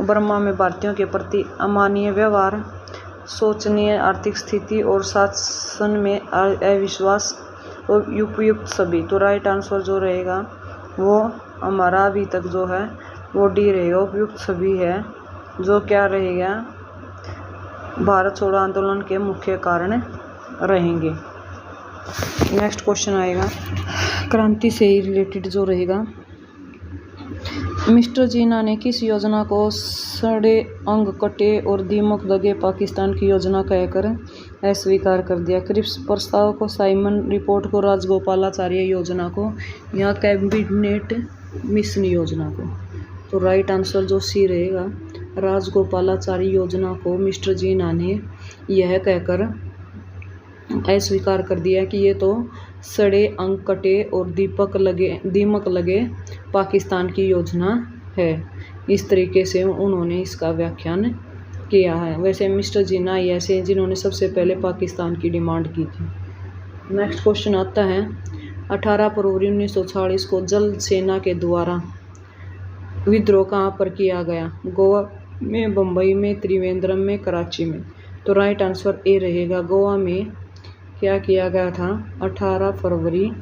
बर्मा में भारतीयों के प्रति अमानवीय व्यवहार, शोचनीय आर्थिक स्थिति और शासन में अविश्वास और उपयुक्त सभी। तो राइट आंसर जो रहेगा वो हमारा अभी तक जो है वो डी रहेगा, उपयुक्त सभी है, जो क्या रहेगा भारत छोड़ो आंदोलन के मुख्य कारण रहेंगे। नेक्स्ट क्वेश्चन आएगा क्रांति से ही रिलेटेड जो रहेगा, मिस्टर जीना ने किस योजना को सड़े अंग कटे और दीमक दगे पाकिस्तान की योजना कहकर अस्वीकार कर दिया? क्रिप्स प्रस्ताव को, साइमन रिपोर्ट को, राजगोपालाचारी योजना को या कैबिनेट मिशन योजना को? तो राइट आंसर जो सी रहेगा, राजगोपालाचारी योजना को मिस्टर जीना ने यह कहकर अस्वीकार कर दिया कि ये तो सड़े अंग कटे और दीमक लगे पाकिस्तान की योजना है। इस तरीके से उन्होंने इसका व्याख्यान किया है। वैसे मिस्टर जीना ऐसे जिन्होंने सबसे पहले पाकिस्तान की डिमांड की थी। नेक्स्ट क्वेश्चन आता है, 18 फरवरी 1946 को जल सेना के द्वारा विद्रोह कहाँ पर किया गया? गोवा में, बम्बई में, त्रिवेंद्रम में, कराची में? तो राइट आंसर ए रहेगा, गोवा में क्या किया गया था? 18 फरवरी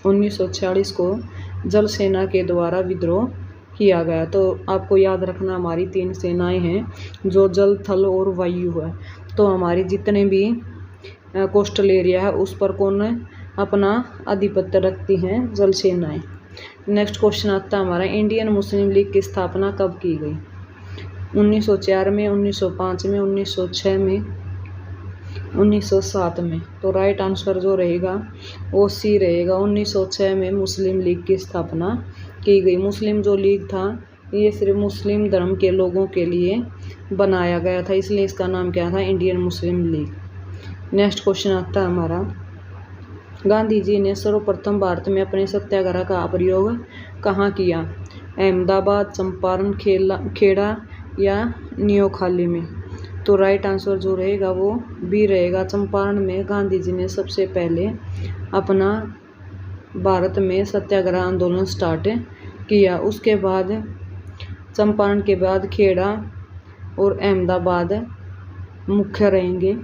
1946 को जल सेना के द्वारा विद्रोह किया गया। तो आपको याद रखना हमारी 3 सेनाएं हैं जो जल, थल और वायु है। तो हमारी जितने भी कोस्टल एरिया है उस पर कौन अपना आधिपत्य रखती हैं? जल सेनाएं। नेक्स्ट क्वेश्चन आता है हमारा, इंडियन मुस्लिम लीग की स्थापना कब की गई? 1904 में, 1905 में, 1906 में, 1907 में? तो राइट आंसर जो रहेगा वो सी रहेगा, 1906 में मुस्लिम लीग की स्थापना की गई। मुस्लिम जो लीग था ये सिर्फ मुस्लिम धर्म के लोगों के लिए बनाया गया था, इसलिए इसका नाम क्या था? Indian Muslim league. Next question आता है हमारा, गांधी जी ने सर्वप्रथम भारत में अपने सत्याग्रह का प्रयोग कहाँ किया? अहमदाबाद, चंपारण, खेड़ा या न्योखाली में? तो राइट आंसर जो रहेगा वो बी रहेगा, चंपारण में गांधी जी ने सबसे पहले अपना भारत में सत्याग्रह आंदोलन स्टार्ट किया। उसके बाद चंपारण के बाद खेड़ा और अहमदाबाद मुख्य रहेंगे,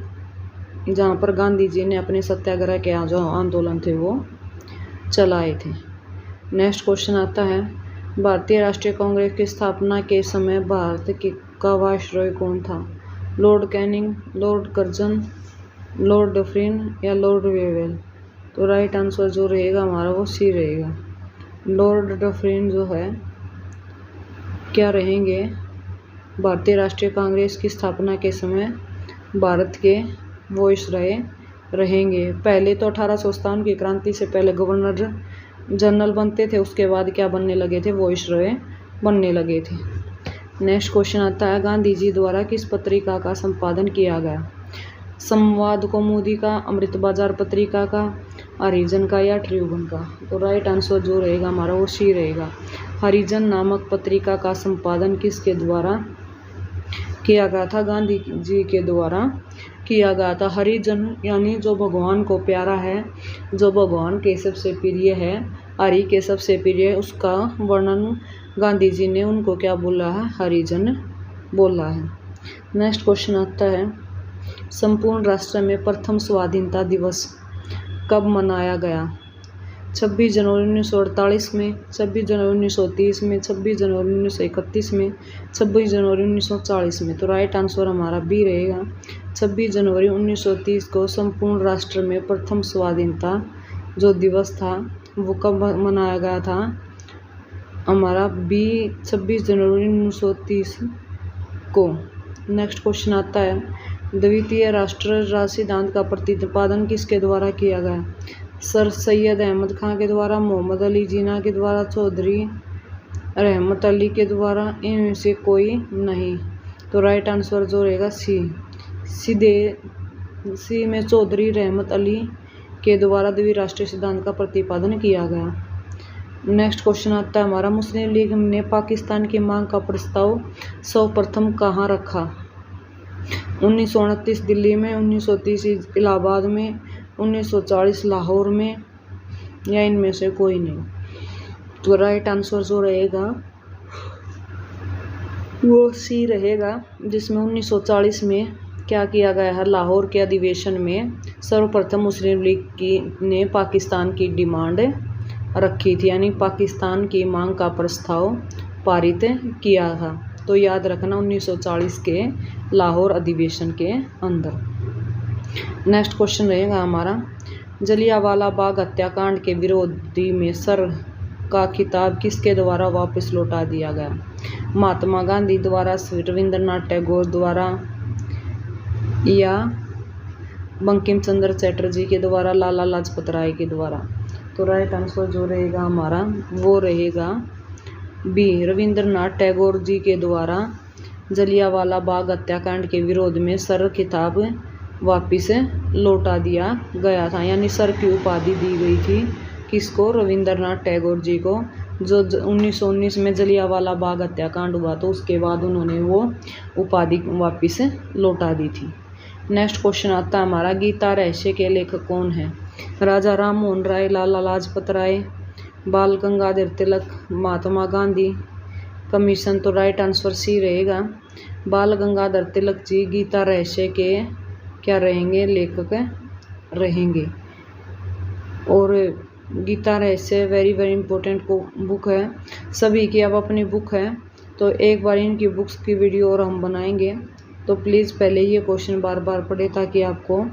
जहाँ पर गांधी जी ने अपने सत्याग्रह के जो आंदोलन थे वो चलाए थे। नेक्स्ट क्वेश्चन आता है, भारतीय राष्ट्रीय कांग्रेस की स्थापना के समय भारत का वायसरॉय कौन था? Lord Canning, Lord Curzon, Lord Dufferin या लॉर्ड वेवेल। तो राइट आंसर जो रहेगा हमारा वो सी रहेगा। लॉर्ड डफरिन जो है क्या रहेंगे, भारतीय राष्ट्रीय कांग्रेस की स्थापना के समय भारत के वाइसरॉय रहेंगे। पहले तो 1857 की क्रांति से पहले गवर्नर जनरल बनते थे, उसके बाद क्या बनने लगे थे, वाइसरॉय बनने लगे थे। नेक्स्ट क्वेश्चन आता है, गांधी जी द्वारा किस पत्रिका का संपादन किया गया? संवाद कौमुदी का, अमृत बाजार पत्रिका का, हरिजन का या ट्रिब्यून का? तो राइट आंसर जो रहेगा हमारा वो सी रहेगा। हरिजन नामक पत्रिका का संपादन किसके द्वारा किया गया था? गांधी जी के द्वारा किया गया था। हरिजन यानी जो भगवान को प्यारा है, जो भगवान के सबसे प्रिय है, हरि के सबसे प्रिय, उसका वर्णन गांधी जी ने उनको क्या बोला है? हरिजन बोला है। नेक्स्ट क्वेश्चन आता है, संपूर्ण राष्ट्र में प्रथम स्वाधीनता दिवस कब मनाया गया? 26 जनवरी 1948 में, 26 जनवरी 1930 में, 26 जनवरी 1931 में, 26 जनवरी 1940 में? तो राइट आंसर हमारा बी रहेगा। 26 जनवरी 1930 को संपूर्ण राष्ट्र में प्रथम स्वाधीनता जो दिवस था वो कब मनाया गया था? हमारा बी 26 जनवरी 1930 को। नेक्स्ट क्वेश्चन आता है, द्वितीय राष्ट्र राज्य सिद्धांत का प्रतिपादन किसके द्वारा किया गया? सर सैयद अहमद खां के द्वारा, मोहम्मद अली जिन्ना के द्वारा, चौधरी रहमत अली के द्वारा, इनमें से कोई नहीं? तो राइट आंसर जो रहेगा सी में चौधरी रहमत अली के द्वारा द्विराष्ट्रीय सिद्धांत का प्रतिपादन किया गया। नेक्स्ट क्वेश्चन आता है हमारा, मुस्लिम लीग ने पाकिस्तान की मांग का प्रस्ताव सर्वप्रथम कहाँ रखा? 1929 दिल्ली में, 1930 इलाहाबाद में, 1940 लाहौर में या इनमें से कोई नहीं? तो राइट आंसर जो रहेगा वो सी रहेगा, जिसमें 1940 में क्या किया गया है? लाहौर के अधिवेशन में सर्वप्रथम मुस्लिम लीग ने पाकिस्तान की डिमांड रखी थी, यानी पाकिस्तान की मांग का प्रस्ताव पारित किया था। तो याद रखना 1940 के लाहौर अधिवेशन के अंदर। नेक्स्ट क्वेश्चन रहेगा हमारा, जलियांवाला बाग हत्याकांड के विरोधी में सर का खिताब किसके द्वारा वापस लौटा दिया गया? महात्मा गांधी द्वारा, रविंद्रनाथ टैगोर द्वारा या बंकिम चंद्र चटर्जी के द्वारा, लाला लाजपत राय के द्वारा? तो राइट आंसर जो रहेगा हमारा वो रहेगा बी, रविंद्रनाथ टैगोर जी के द्वारा जलियांवाला बाग हत्याकांड के विरोध में सर खिताब वापिस लौटा दिया गया था, यानी सर की उपाधि दी गई थी किसको? रविंद्रनाथ टैगोर जी को, जो 1919 में जलियांवाला बाग हत्याकांड हुआ तो उसके बाद उन्होंने वो उपाधि वापिस लौटा दी थी। नेक्स्ट क्वेश्चन आता है हमारा, गीता रहस्य के लेखक कौन है? राजा राम मोहन राय, लाला लाजपत राय, बाल गंगाधर तिलक, महात्मा गांधी कमीशन? तो राइट आंसर सी रहेगा, बाल गंगाधर तिलक जी गीता रहस्य के क्या रहेंगे? लेखक रहेंगे। और गीता रहस्य वेरी वेरी इंपॉर्टेंट बुक है, सभी की अब अपनी बुक है, तो एक बार इनकी बुक्स की वीडियो और हम बनाएंगे, तो प्लीज़ पहले ये क्वेश्चन बार बार पढ़े ताकि आपको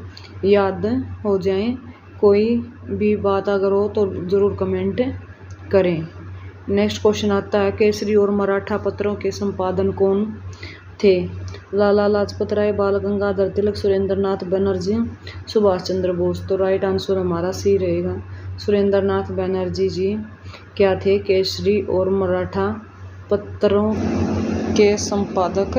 याद हो जाए। कोई भी बात अगर हो तो ज़रूर कमेंट करें। नेक्स्ट क्वेश्चन आता है, केसरी और मराठा पत्रों के संपादन कौन थे? लाला लाजपत राय, बाल गंगाधर तिलक, सुरेंद्रनाथ बनर्जी, सुभाष चंद्र बोस? तो राइट आंसर हमारा सी रहेगा, सुरेंद्रनाथ बनर्जी जी क्या थे? केसरी और मराठा पत्रों के संपादक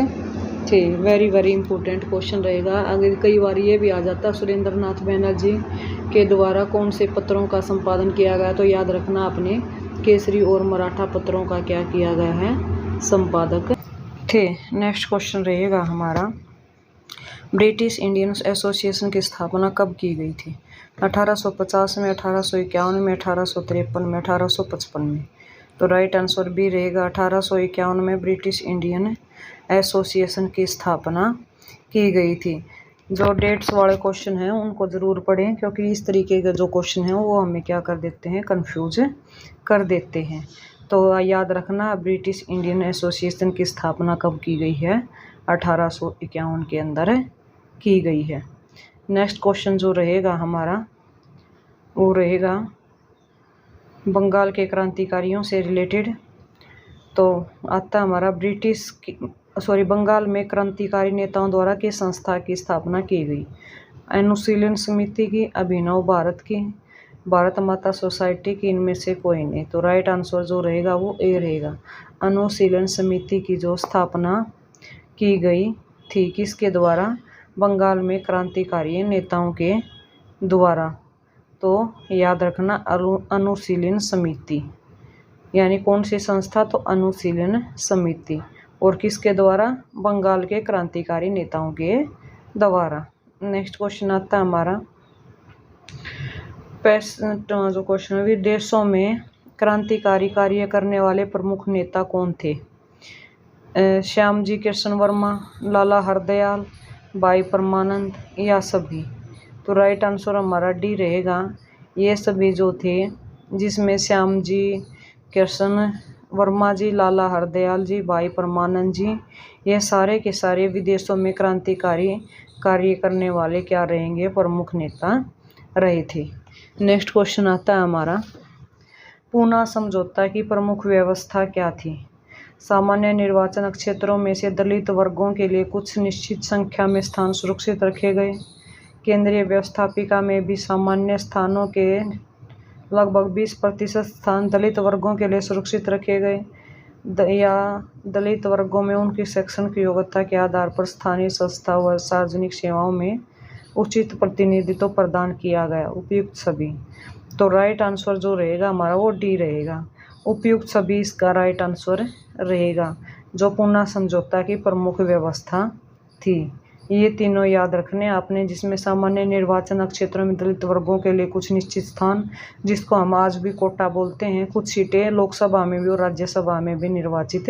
थे। वेरी वेरी इंपॉर्टेंट क्वेश्चन रहेगा, अगर कई बार ये भी आ जाता सुरेंद्रनाथ बनर्जी के द्वारा कौन से पत्रों का संपादन किया गया, तो याद रखना आपने केसरी और मराठा पत्रों का क्या किया गया है? संपादक थे। नेक्स्ट क्वेश्चन रहेगा हमारा, ब्रिटिश इंडियन एसोसिएशन की स्थापना कब की गई थी? 1850 में, 1851 में, 1853 में, 1855 में? तो राइट आंसर भी रहेगा 1851 में ब्रिटिश इंडियन एसोसिएशन की स्थापना की गई थी। जो डेट्स वाले क्वेश्चन हैं उनको ज़रूर पढ़ें, क्योंकि इस तरीके के जो क्वेश्चन हैं वो हमें क्या कर देते हैं? कंफ्यूज कर देते हैं। तो याद रखना, ब्रिटिश इंडियन एसोसिएशन की स्थापना कब की गई है? 1851 के अंदर की गई है। नेक्स्ट क्वेश्चन जो रहेगा हमारा वो रहेगा बंगाल के क्रांतिकारियों से रिलेटेड। तो आता हमारा बंगाल में क्रांतिकारी नेताओं द्वारा किस संस्था की स्थापना की गई? अनुशीलन समिति की, अभिनव भारत की, भारत माता सोसाइटी की, इनमें से कोई नहीं। तो राइट आंसर जो रहेगा वो ए रहेगा। अनुशीलन समिति की जो स्थापना की गई थी किसके द्वारा? बंगाल में क्रांतिकारी नेताओं के द्वारा। तो याद रखना अनुशीलन समिति, यानी कौन सी संस्था? तो अनुशीलन समिति। और किसके द्वारा? बंगाल के क्रांतिकारी नेताओं के द्वारा। नेक्स्ट क्वेश्चन आता है हमारा जो क्वेश्चन है, विदेशों में क्रांतिकारी कार्य करने वाले प्रमुख नेता कौन थे? श्यामजी कृष्ण वर्मा, लाला हरदयाल, भाई परमानंद या सभी? तो राइट आंसर हमारा डी रहेगा। ये सभी जो थे, जिसमें श्यामजी कृष्ण वर्मा जी, लाला हरदयाल जी, भाई परमानंद जी, ये सारे के सारे विदेशों में क्रांतिकारी कार्य करने वाले क्या रहेंगे? प्रमुख नेता रहे थे। नेक्स्ट क्वेश्चन आता है हमारा, पूना समझौता की प्रमुख व्यवस्था क्या थी? सामान्य निर्वाचन क्षेत्रों में से दलित वर्गों के लिए कुछ निश्चित संख्या में स्थान सुरक्षित रखे गए। केंद्रीय व्यवस्थापिका में भी सामान्य स्थानों के लगभग 20% स्थान दलित वर्गों के लिए सुरक्षित रखे गए या दलित वर्गों में उनकी शैक्षणिक योग्यता के आधार पर स्थानीय संस्था व सार्वजनिक सेवाओं में उचित प्रतिनिधित्व प्रदान किया गया। उपयुक्त सभी। तो राइट आंसर जो रहेगा हमारा वो डी रहेगा। उपयुक्त सभी इसका राइट आंसर रहेगा, जो पूना समझौता की प्रमुख व्यवस्था थी। ये तीनों याद रखने आपने, जिसमें सामान्य निर्वाचन क्षेत्रों में दलित वर्गों के लिए कुछ निश्चित स्थान, जिसको हम आज भी कोटा बोलते हैं, कुछ सीटें लोकसभा में भी और राज्यसभा में भी निर्वाचित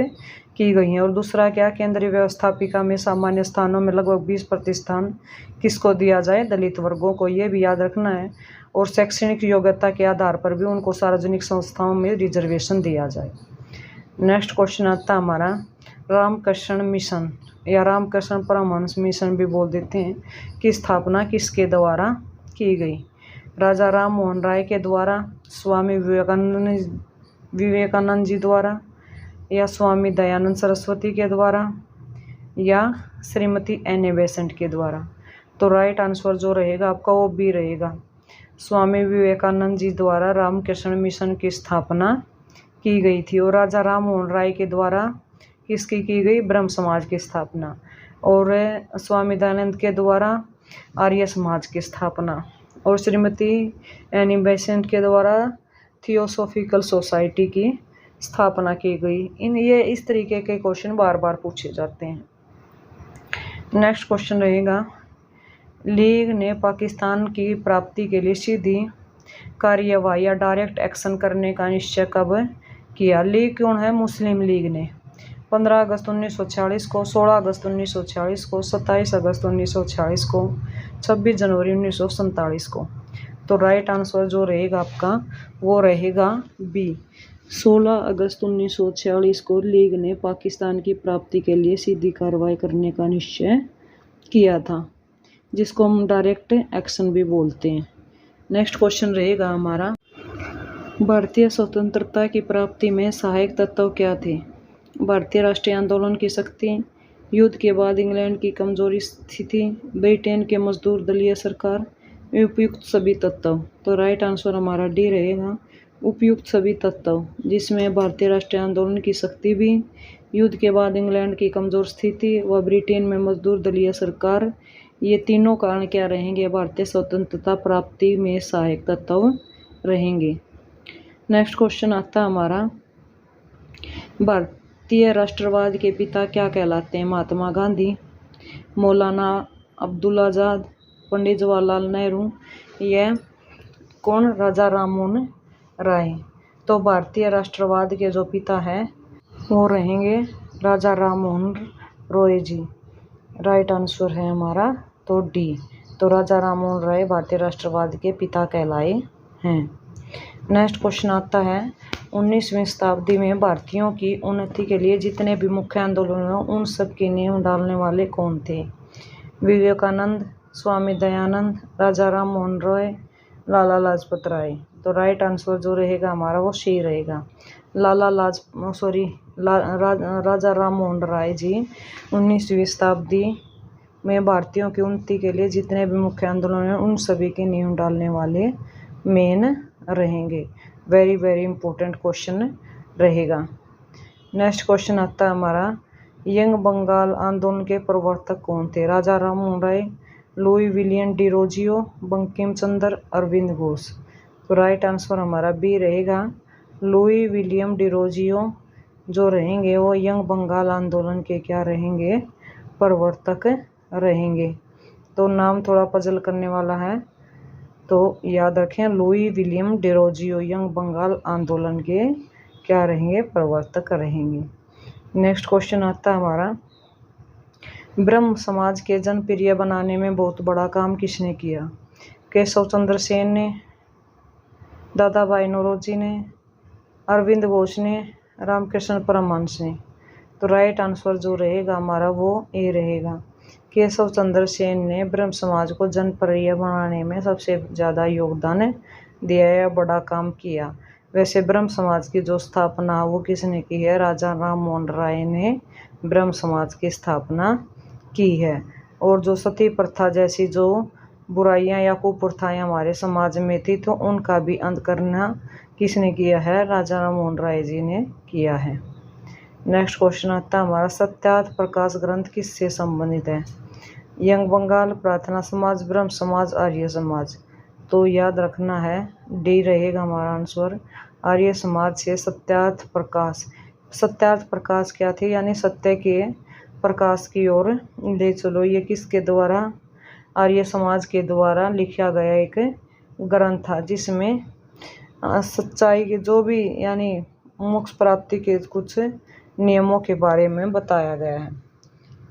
की गई हैं। और दूसरा क्या? केंद्रीय व्यवस्थापिका में सामान्य स्थानों में लगभग 20% स्थान किसको दिया जाए? दलित वर्गों को, ये भी याद रखना है। और शैक्षणिक योग्यता के आधार पर भी उनको सार्वजनिक संस्थाओं में रिजर्वेशन दिया जाए। नेक्स्ट क्वेश्चन आता है हमारा, रामकृष्ण मिशन या रामकृष्ण परमहंस मिशन भी बोल देते हैं, की स्थापना किसके द्वारा की गई? राजा राम मोहन राय के द्वारा, स्वामी विवेकानंद जी द्वारा, या स्वामी दयानंद सरस्वती के द्वारा, या श्रीमती एन बेसेंट के द्वारा? तो राइट आंसर जो रहेगा आपका वो बी रहेगा। स्वामी विवेकानंद जी द्वारा रामकृष्ण मिशन की स्थापना की गई थी। और राजा राम मोहन राय के द्वारा किसकी की गई? ब्रह्म समाज की स्थापना। और स्वामी दयानंद के द्वारा आर्य समाज की स्थापना। और श्रीमती एनी बेसेंट के द्वारा थियोसॉफिकल सोसाइटी की स्थापना की गई। ये इस तरीके के क्वेश्चन बार बार पूछे जाते हैं। नेक्स्ट क्वेश्चन रहेगा, लीग ने पाकिस्तान की प्राप्ति के लिए सीधी कार्यवाही या डायरेक्ट एक्शन करने का निश्चय कब किया? लीग कौन है? मुस्लिम लीग ने 15 अगस्त 1946 को, 16 अगस्त 1946 को, 27 अगस्त 1946 को, 26 जनवरी 1947 को। तो राइट आंसर जो रहेगा आपका वो रहेगा बी। 16 अगस्त 1946 को लीग ने पाकिस्तान की प्राप्ति के लिए सीधी कार्रवाई करने का निश्चय किया था, जिसको हम डायरेक्ट एक्शन भी बोलते हैं। नेक्स्ट क्वेश्चन रहेगा हमारा, भारतीय स्वतंत्रता की प्राप्ति में सहायक तत्व क्या थे? भारतीय राष्ट्रीय आंदोलन की शक्ति, युद्ध के बाद इंग्लैंड की कमजोरी स्थिति, ब्रिटेन के मजदूर दलीय सरकार, उपयुक्त सभी तत्व। तो राइट आंसर हमारा डी रहेगा, उपयुक्त सभी तत्व, जिसमें भारतीय राष्ट्रीय आंदोलन की शक्ति भी, युद्ध के बाद इंग्लैंड की कमजोर स्थिति व ब्रिटेन में मजदूर दलीय सरकार, ये तीनों कारण क्या रहेंगे? भारतीय स्वतंत्रता प्राप्ति में सहायक तत्व रहेंगे। नेक्स्ट क्वेश्चन आता है हमारा, भारतीय राष्ट्रवाद के पिता क्या कहलाते हैं? महात्मा गांधी, मौलाना अब्दुल आज़ाद, पंडित जवाहरलाल नेहरू, यह कौन? राजा राममोहन राय। तो भारतीय राष्ट्रवाद के जो पिता है वो रहेंगे राजा राममोहन रॉय जी। राइट आंसर है हमारा तो डी। तो राजा राममोहन राय भारतीय राष्ट्रवाद के पिता कहलाए हैं। नेक्स्ट क्वेश्चन आता है, 19वीं शताब्दी में भारतीयों की उन्नति के लिए जितने भी मुख्य आंदोलन हुए उन सब की नींव डालने वाले कौन थे? विवेकानंद, स्वामी दयानंद, राजा राम मोहन रॉय, लाला लाजपत राय। तो राइट आंसर जो रहेगा हमारा वो सी रहेगा। राजा राम मोहन राय जी 19वीं शताब्दी में भारतीयों की उन्नति के लिए जितने भी मुख्य आंदोलन हैं उन सभी की नींव डालने वाले मेन रहेंगे। वेरी वेरी इंपॉर्टेंट क्वेश्चन रहेगा। नेक्स्ट क्वेश्चन आता है हमारा, यंग बंगाल आंदोलन के प्रवर्तक कौन थे? राजा राम मोहन राय, लुई विलियम डिरोजियो, बंकिम चंद्र, अरविंद घोष। तो राइट आंसर हमारा बी रहेगा। लुई विलियम डिरोजियो जो रहेंगे वो यंग बंगाल आंदोलन के क्या रहेंगे? प्रवर्तक रहेंगे। तो नाम थोड़ा पजल करने वाला है, तो याद रखें लुई विलियम डिरोजियो यंग बंगाल आंदोलन के क्या रहेंगे? प्रवर्तक रहेंगे। नेक्स्ट क्वेश्चन आता है हमारा, ब्रह्म समाज के जनप्रिय बनाने में बहुत बड़ा काम किसने किया? केशव चंद्र सेन ने, दादा भाई नौरोजी ने, अरविंद घोष ने, रामकृष्ण परमहंस ने। तो राइट आंसर जो रहेगा हमारा वो ए रहेगा। केशव चंद्र सेन ने ब्रह्म समाज को जनप्रिय बनाने में सबसे ज़्यादा योगदान दिया या बड़ा काम किया। वैसे ब्रह्म समाज की जो स्थापना वो किसने की है? राजा राम मोहन राय ने ब्रह्म समाज की स्थापना की है। और जो सती प्रथा जैसी जो बुराइयां या कुप्रथाएं हमारे समाज में थी तो उनका भी अंत करना किसने किया है? राजा राम मोहन राय जी ने किया है। नेक्स्ट क्वेश्चन आता है हमारा, सत्यार्थ प्रकाश ग्रंथ किससे संबंधित है? यंग बंगाल, प्रार्थना समाज, ब्रह्म समाज, आर्य समाज। तो याद रखना है डी रहेगा हमारा आंसर। आर्य समाज से सत्यार्थ प्रकाश। सत्यार्थ प्रकाश क्या थी? यानी सत्य के प्रकाश की ओर ले चलो। ये किसके द्वारा? आर्य समाज के द्वारा लिखा गया एक ग्रंथ था जिसमें सच्चाई के जो भी यानी मोक्ष प्राप्ति के कुछ नियमों के बारे में बताया गया है।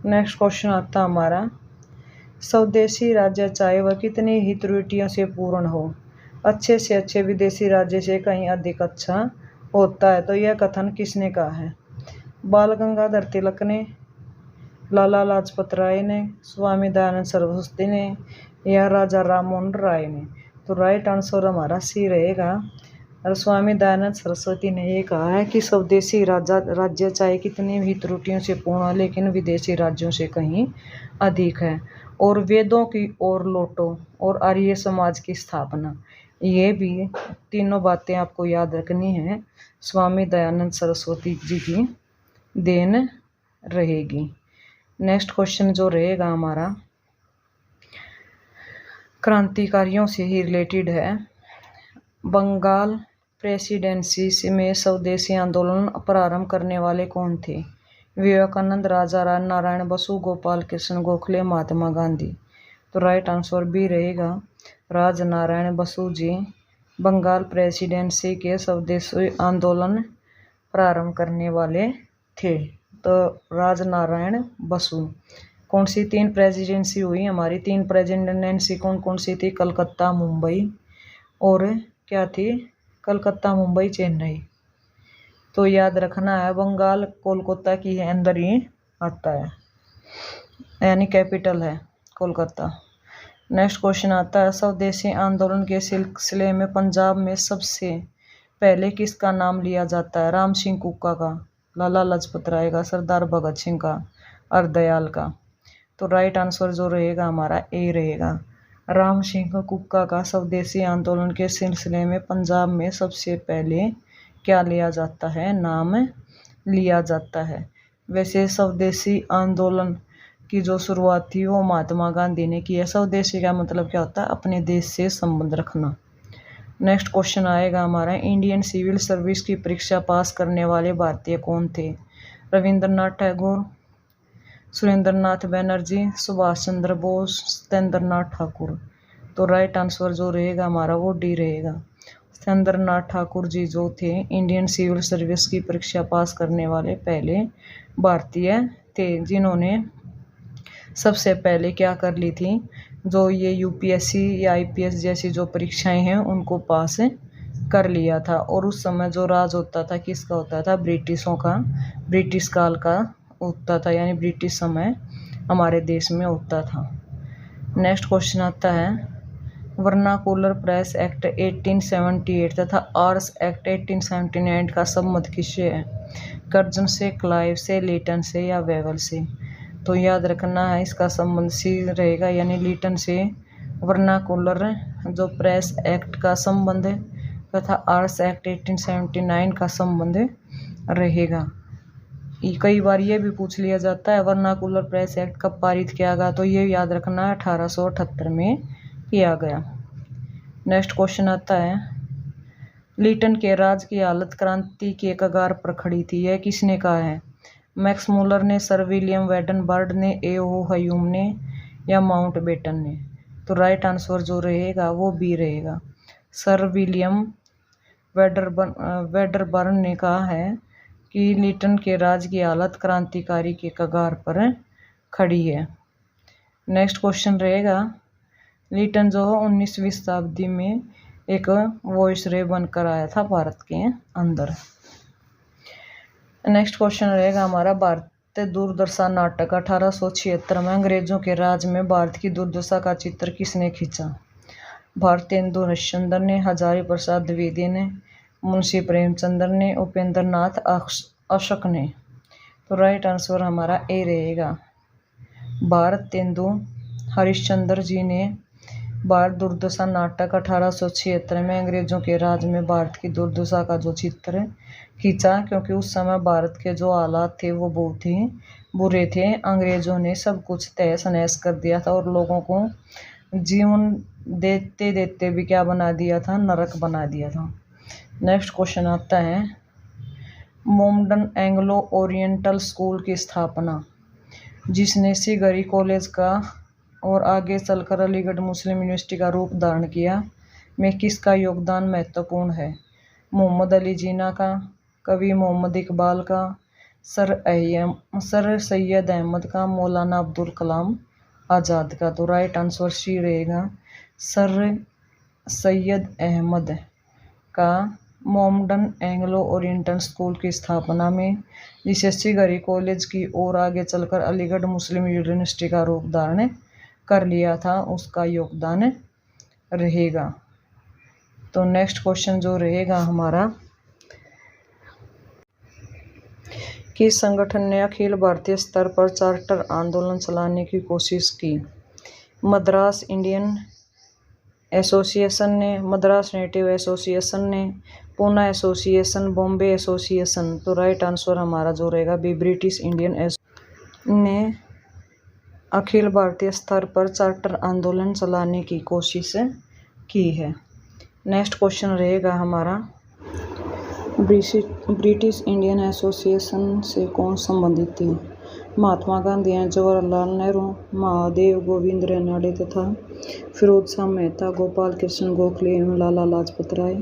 नेक्स्ट क्वेश्चन आता है हमारा, स्वदेशी राज्य चाहे वह कितनी ही त्रुटियों से पूर्ण हो, अच्छे से अच्छे विदेशी राज्य से कहीं अधिक अच्छा होता है। तो यह कथन किसने कहा है? बाल गंगाधर तिलक ने, लाला लाजपत राय ने, स्वामी दयानंद सरस्वती ने या राजा राम मोहन राय ने। तो राइट आंसर हमारा सी रहेगा। और स्वामी दयानंद सरस्वती ने ये कहा है कि स्वदेशी राज्य चाहे कितनी भी त्रुटियों से पूर्ण हो लेकिन विदेशी राज्यों से कहीं अधिक है। और वेदों की ओर लौटो और आर्य समाज की स्थापना, ये भी तीनों बातें आपको याद रखनी है। स्वामी दयानंद सरस्वती जी की देन रहेगी। नेक्स्ट क्वेश्चन जो रहेगा हमारा क्रांतिकारियों से ही रिलेटेड है। बंगाल प्रेसिडेंसी में स्वदेशी आंदोलन प्रारंभ करने वाले कौन थे? विवेकानंद, राजा नारायण बसु, गोपाल कृष्ण गोखले, महात्मा गांधी। तो राइट आंसर बी रहेगा। राज नारायण बसु जी बंगाल प्रेसिडेंसी के स्वदेशी आंदोलन प्रारंभ करने वाले थे। तो राज नारायण बसु। कौन सी 3 प्रेसिडेंसी हुई हमारी? 3 प्रेसिडेंसी कौन कौन सी थी? कलकत्ता, मुंबई और क्या थी? कलकत्ता, मुंबई, चेन्नई। तो याद रखना है बंगाल कोलकाता की अंदर ही आता है, यानी कैपिटल है कोलकाता। नेक्स्ट क्वेश्चन आता है, स्वदेशी आंदोलन के सिलसिले में पंजाब में सबसे पहले किसका नाम लिया जाता है? राम सिंह कुक्का का, लाला लाजपत राय का, सरदार भगत सिंह का और दयाल का। तो राइट आंसर जो रहेगा हमारा ए रहेगा। राम सिंह कुक्का का स्वदेशी आंदोलन के सिलसिले में पंजाब में सबसे पहले क्या लिया जाता है? नाम लिया जाता है। वैसे स्वदेशी आंदोलन की जो शुरुआत थी वो महात्मा गांधी ने की है। स्वदेशी का मतलब क्या होता है? अपने देश से संबंध रखना। नेक्स्ट क्वेश्चन आएगा हमारा, इंडियन सिविल सर्विस की परीक्षा पास करने वाले भारतीय कौन थे? रविंद्रनाथ टैगोर, सुरेंद्रनाथ बैनर्जी, सुभाष चंद्र बोस, सत्येंद्रनाथ ठाकुर। तो राइट आंसर जो रहेगा हमारा वो डी रहेगा। सत्येंद्रनाथ ठाकुर जी जो थे इंडियन सिविल सर्विस की परीक्षा पास करने वाले पहले भारतीय थे, जिन्होंने सबसे पहले क्या कर ली थी? जो ये यूपीएससी या आईपीएस जैसी जो परीक्षाएं हैं उनको पास कर लिया था। और उस समय जो राज होता था किसका होता था? ब्रिटिशों का, ब्रिटिश काल का होता था, यानी ब्रिटिश समय हमारे देश में होता था। नेक्स्ट क्वेश्चन आता है वर्नाकुलर प्रेस एक्ट 1878 तथा आर्स एक्ट 1879 का संबंध किससे है? कर्जन से, क्लाइव से, लीटन से या वेवल से? तो याद रखना है इसका संबंध सी रहेगा यानी लीटन से। वर्नाकुलर जो प्रेस एक्ट का संबंध है तथा आर्स एक्ट 1879 का संबंध रहेगा। कई बार ये भी पूछ लिया जाता है वर्नाकुलर प्रेस एक्ट कब पारित किया गया, तो ये याद रखना है 1878 में किया गया। नेक्स्ट क्वेश्चन आता है लीटन के राज की हालत क्रांति के कगार पर खड़ी थी, यह किसने कहा है? मैक्स मूलर ने, सर विलियम वेडनबर्ग ने, ए.ओ. ह्यूम ने या माउंटबेटन ने? तो राइट आंसर जो रहेगा वो बी रहेगा। सर विलियम वेडनबर्ग ने कहा है कि लीटन के राज की हालत क्रांतिकारी के कगार पर खड़ी है। नेक्स्ट क्वेश्चन रहेगा लीटन जो 19वीं शताब्दी में एक वॉइसरॉय बनकर आया था भारत के अंदर। नेक्स्ट क्वेश्चन रहेगा हमारा भारतीय दुर्दशा नाटक 1876 में अंग्रेजों के राज में भारत की दुर्दशा का चित्र किसने खींचा? भारतेंदु हरिश्चंद्र ने, हजारी प्रसाद द्विवेदी ने, मुंशी प्रेमचंद्र ने, उपेंद्र नाथ अशोक ने? तो राइट आंसर हमारा ए रहेगा। भारतेंदु हरिश्चंद्र जी ने भारत दुर्दशा नाटक 1876 में अंग्रेजों के राज में भारत की दुर्दशा का जो चित्र खींचा, क्योंकि उस समय भारत के जो हालात थे वो बहुत ही बुरे थे। अंग्रेजों ने सब कुछ तहस नहस कर दिया था और लोगों को जीवन देते देते भी क्या बना दिया था, नरक बना दिया था। नेक्स्ट क्वेश्चन आता है मोमडन एंग्लो ओरिएंटल स्कूल की स्थापना जिसने सिगरी कॉलेज का और आगे चलकर अलीगढ़ मुस्लिम यूनिवर्सिटी का रूप धारण किया में किसका योगदान महत्वपूर्ण है? मोहम्मद अली जिन्ना का, कवि मोहम्मद इकबाल का, सर सैयद अहमद का, मौलाना अब्दुल कलाम आज़ाद का? तो राइट आंसर सी रहेगा। सर सैयद अहमद का मोमडन एंग्लो ओरिएंटल स्कूल की स्थापना में जिसे सिगरी कॉलेज की और आगे चलकर अलीगढ़ मुस्लिम यूनिवर्सिटी का रूप धारण कर लिया था, उसका योगदान रहेगा। तो नेक्स्ट क्वेश्चन जो रहेगा हमारा किस संगठन ने अखिल भारतीय स्तर पर चार्टर आंदोलन चलाने की कोशिश की? मद्रास इंडियन एसोसिएशन ने, मद्रास नेटिव एसोसिएशन ने, पूना एसोसिएशन, बॉम्बे एसोसिएशन? तो राइट आंसर हमारा जो रहेगा बी ब्रिटिश इंडियन एसोसिएशन ने अखिल भारतीय स्तर पर चार्टर आंदोलन चलाने की कोशिश की है। नेक्स्ट क्वेश्चन रहेगा हमारा ब्रिटिश इंडियन एसोसिएशन से कौन संबंधित थे? महात्मा गांधी हैं, जवाहरलाल नेहरू, महादेव गोविंद रानडे तथा फिरोज शाह मेहता, गोपाल कृष्ण गोखले एवं लाला लाजपत राय,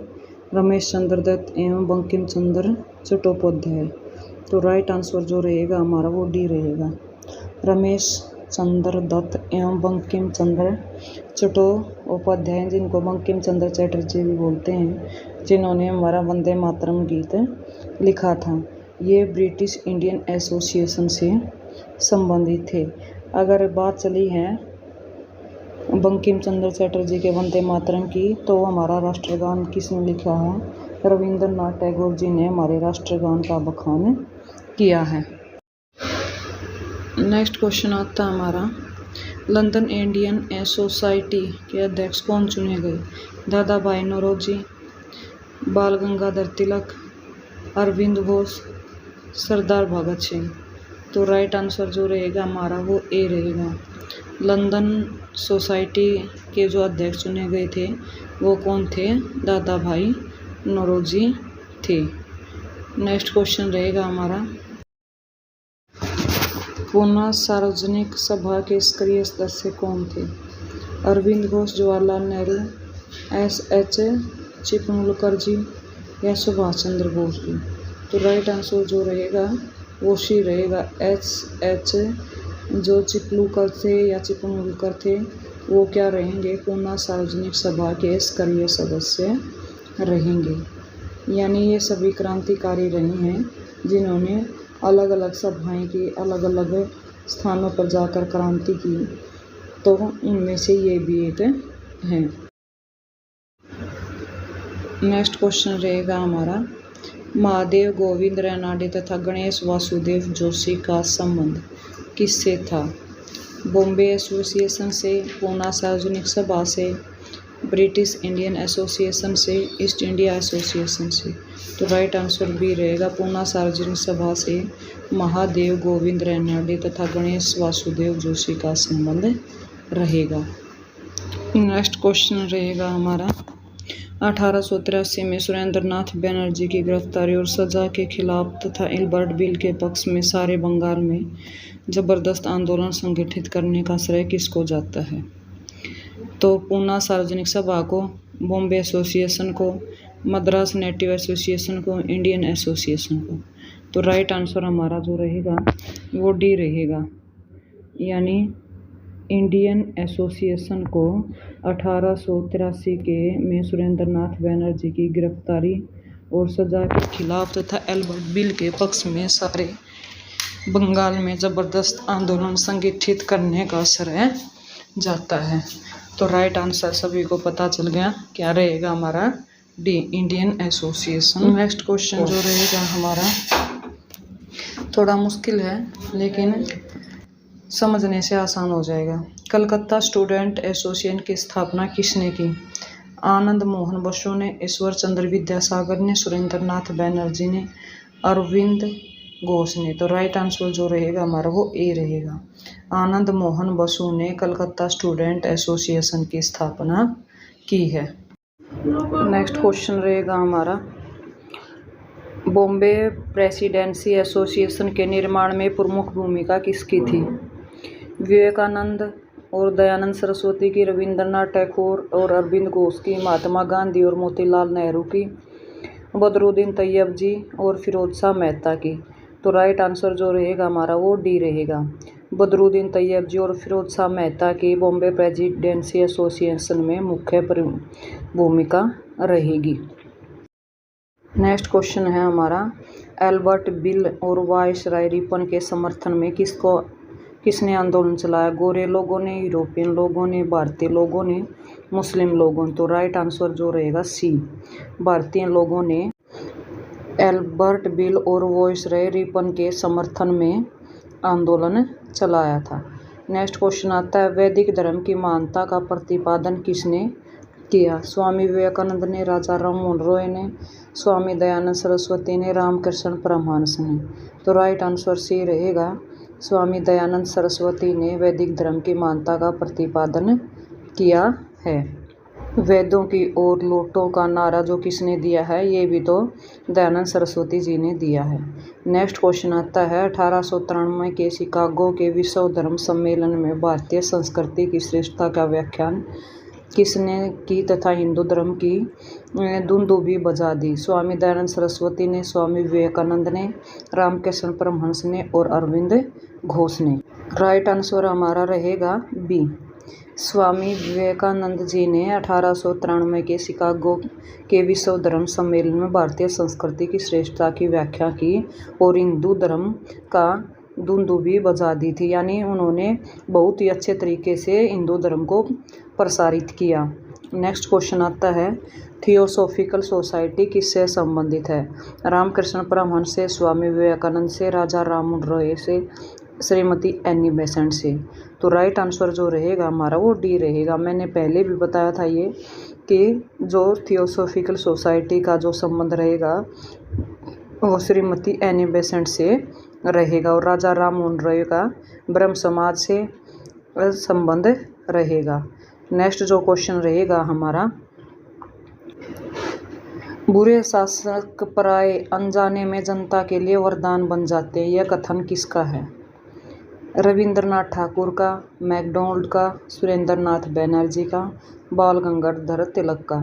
रमेश चंद्र दत्त एवं बंकिम चंद्र चट्टोपाध्याय? तो राइट आंसर जो रहेगा हमारा वो डी रहेगा। रमेश चंद्र दत्त एवं बंकिम चंद्र चट्टोपाध्याय, जिनको बंकिम चंद्र चटर्जी भी बोलते हैं, जिन्होंने हमारा वंदे मातरम गीत लिखा था, ये ब्रिटिश इंडियन एसोसिएशन से संबंधित थे। अगर बात चली है बंकिम चंद्र चटर्जी के वंदे मातरम की, तो हमारा राष्ट्रगान किसने लिखा है? रविंद्रनाथ टैगोर जी ने हमारे राष्ट्रगान का बखान किया है। नेक्स्ट क्वेश्चन आता है हमारा लंदन इंडियन सोसाइटी के अध्यक्ष कौन चुने गए? दादा भाई नौरोजी, बाल गंगाधर तिलक, अरविंद घोष, सरदार भगत सिंह? तो राइट आंसर जो रहेगा हमारा वो ए रहेगा। लंदन सोसाइटी के जो अध्यक्ष चुने गए थे वो कौन थे? दादा भाई नौरोजी थे। नेक्स्ट क्वेश्चन रहेगा हमारा पूना सार्वजनिक सभा के सक्रिय सदस्य कौन थे? अरविंद घोष, जवाहरलाल नेहरू, एस.एच. चिपलूणकर जी या सुभाष चंद्र बोस जी? तो राइट आंसर जो रहेगा वो सी रहेगा। एस.एच. जो चिपलूणकर थे या चिपलूणकर थे वो क्या रहेंगे? पूना सार्वजनिक सभा के सक्रिय सदस्य रहेंगे। यानी ये सभी क्रांतिकारी रहे हैं जिन्होंने अलग अलग सभाएं की, अलग अलग स्थानों पर जाकर क्रांति की तो उनमें से ये भी एक है। नेक्स्ट क्वेश्चन रहेगा हमारा, महादेव गोविंद रैनाडे तथा गणेश वासुदेव जोशी का संबंध किससे था? बॉम्बे एसोसिएशन से, पूना सार्वजनिक सभा से, ब्रिटिश इंडियन एसोसिएशन से, ईस्ट इंडिया एसोसिएशन से। तो राइट आंसर भी रहेगा पूना सार्वजनिक सभा से महादेव गोविंद रैनाडे तथा गणेश वासुदेव जोशी का संबंध रहेगा। नेक्स्ट क्वेश्चन रहेगा हमारा, 1883 में सुरेंद्रनाथ बनर्जी की गिरफ्तारी और सजा के खिलाफ तथा इल्बर्ट बिल के पक्ष में सारे बंगाल में जबरदस्त आंदोलन संगठित करने का श्रेय किसको जाता है? तो पूना सार्वजनिक सभा को, बॉम्बे एसोसिएशन को, मद्रास नेटिव एसोसिएशन को, इंडियन एसोसिएशन को। तो राइट आंसर हमारा जो रहेगा वो डी रहेगा, यानी इंडियन एसोसिएशन को 1883 के में सुरेंद्रनाथ बनर्जी की गिरफ्तारी और सजा के खिलाफ तथा एल्बर्ट बिल के पक्ष में सारे बंगाल में ज़बरदस्त आंदोलन संगठित करने का श्रेय जाता है। तो राइट आंसर सभी को पता चल गया, क्या रहेगा हमारा? D, Indian association. Next question जो रहेगा हमारा थोड़ा मुश्किल है लेकिन समझने से आसान हो जाएगा। कलकत्ता स्टूडेंट एसोसिएशन की स्थापना किसने की? आनंद मोहन बसु ने, ईश्वर चंद्र विद्यासागर ने, सुरेंद्रनाथ बनर्जी ने, अरविंद घोष ने। तो राइट आंसर जो रहेगा हमारा वो ए रहेगा, आनंद मोहन बसु ने कलकत्ता स्टूडेंट एसोसिएशन की स्थापना की है। नेक्स्ट क्वेश्चन रहेगा हमारा, बॉम्बे प्रेसिडेंसी एसोसिएशन के निर्माण में प्रमुख भूमिका किसकी थी? विवेकानंद और दयानंद सरस्वती की, रविंद्रनाथ टैगोर और अरविंद घोष की, महात्मा गांधी और मोतीलाल नेहरू की, बदरुद्दीन तैयब जी और फिरोज शाह मेहता की। तो राइट आंसर जो रहेगा हमारा वो डी रहेगा, बदरुद्दीन तैयब जी और फिरोज शाह मेहता की बॉम्बे प्रेसिडेंसी एसोसिएशन में मुख्य भूमिका रहेगी। नेक्स्ट क्वेश्चन है हमारा, एल्बर्ट बिल और वायसराय रिपन के समर्थन में किसने आंदोलन चलाया? गोरे लोगों ने, यूरोपियन लोगों ने, भारतीय लोगों ने, मुस्लिम लोगों ने। तो राइट आंसर जो रहेगा सी, भारतीय लोगों ने एल्बर्ट बिल और वायसराय रिपन के समर्थन में आंदोलन चलाया था। नेक्स्ट क्वेश्चन आता है, वैदिक धर्म की महानता का प्रतिपादन किसने किया? स्वामी विवेकानंद ने, राजा राम मोहन रॉय ने, स्वामी दयानंद सरस्वती ने, रामकृष्ण परमहंस ने। तो राइट आंसर सी रहेगा, स्वामी दयानंद सरस्वती ने वैदिक धर्म की महानता का प्रतिपादन किया है। वेदों की ओर लौटो का नारा जो किसने दिया है? ये भी तो दयानंद सरस्वती जी ने दिया है। नेक्स्ट क्वेश्चन आता है, 1893 के शिकागो के विश्व धर्म सम्मेलन में भारतीय संस्कृति की श्रेष्ठता का व्याख्यान किसने की तथा हिंदू धर्म की दुंदुभी बजा दी? स्वामी दयानंद सरस्वती ने, स्वामी विवेकानंद ने, रामकृष्ण परमहंस ने और अरविंद घोष ने। राइट आंसर हमारा रहेगा बी, स्वामी विवेकानंद जी ने 1893 के शिकागो के विश्व धर्म सम्मेलन में भारतीय संस्कृति की श्रेष्ठता की व्याख्या की और हिंदू धर्म का दुंदुभी बजा दी थी, यानी उन्होंने बहुत ही अच्छे तरीके से हिंदू धर्म को प्रसारित किया। नेक्स्ट क्वेश्चन आता है, थियोसॉफिकल सोसाइटी किससे संबंधित है? रामकृष्ण परमहंस से, स्वामी विवेकानंद से, राजा राममोहन रॉय से, श्रीमती एनी बेसेंट से। तो राइट आंसर जो रहेगा हमारा वो डी रहेगा। मैंने पहले भी बताया था ये कि जो थियोसॉफिकल सोसाइटी का जो संबंध रहेगा वो श्रीमती एनी बेसेंट से रहेगा और राजा राममोहन रॉय का ब्रह्म समाज से संबंध रहेगा। नेक्स्ट जो क्वेश्चन रहेगा हमारा, बुरे शासक पराये अनजाने में जनता के लिए वरदान बन जाते हैं, यह कथन किसका है? रविंद्रनाथ ठाकुर का, मैकडॉनल्ड का, सुरेंद्रनाथ बनर्जी का, बाल गंगाधर तिलक का।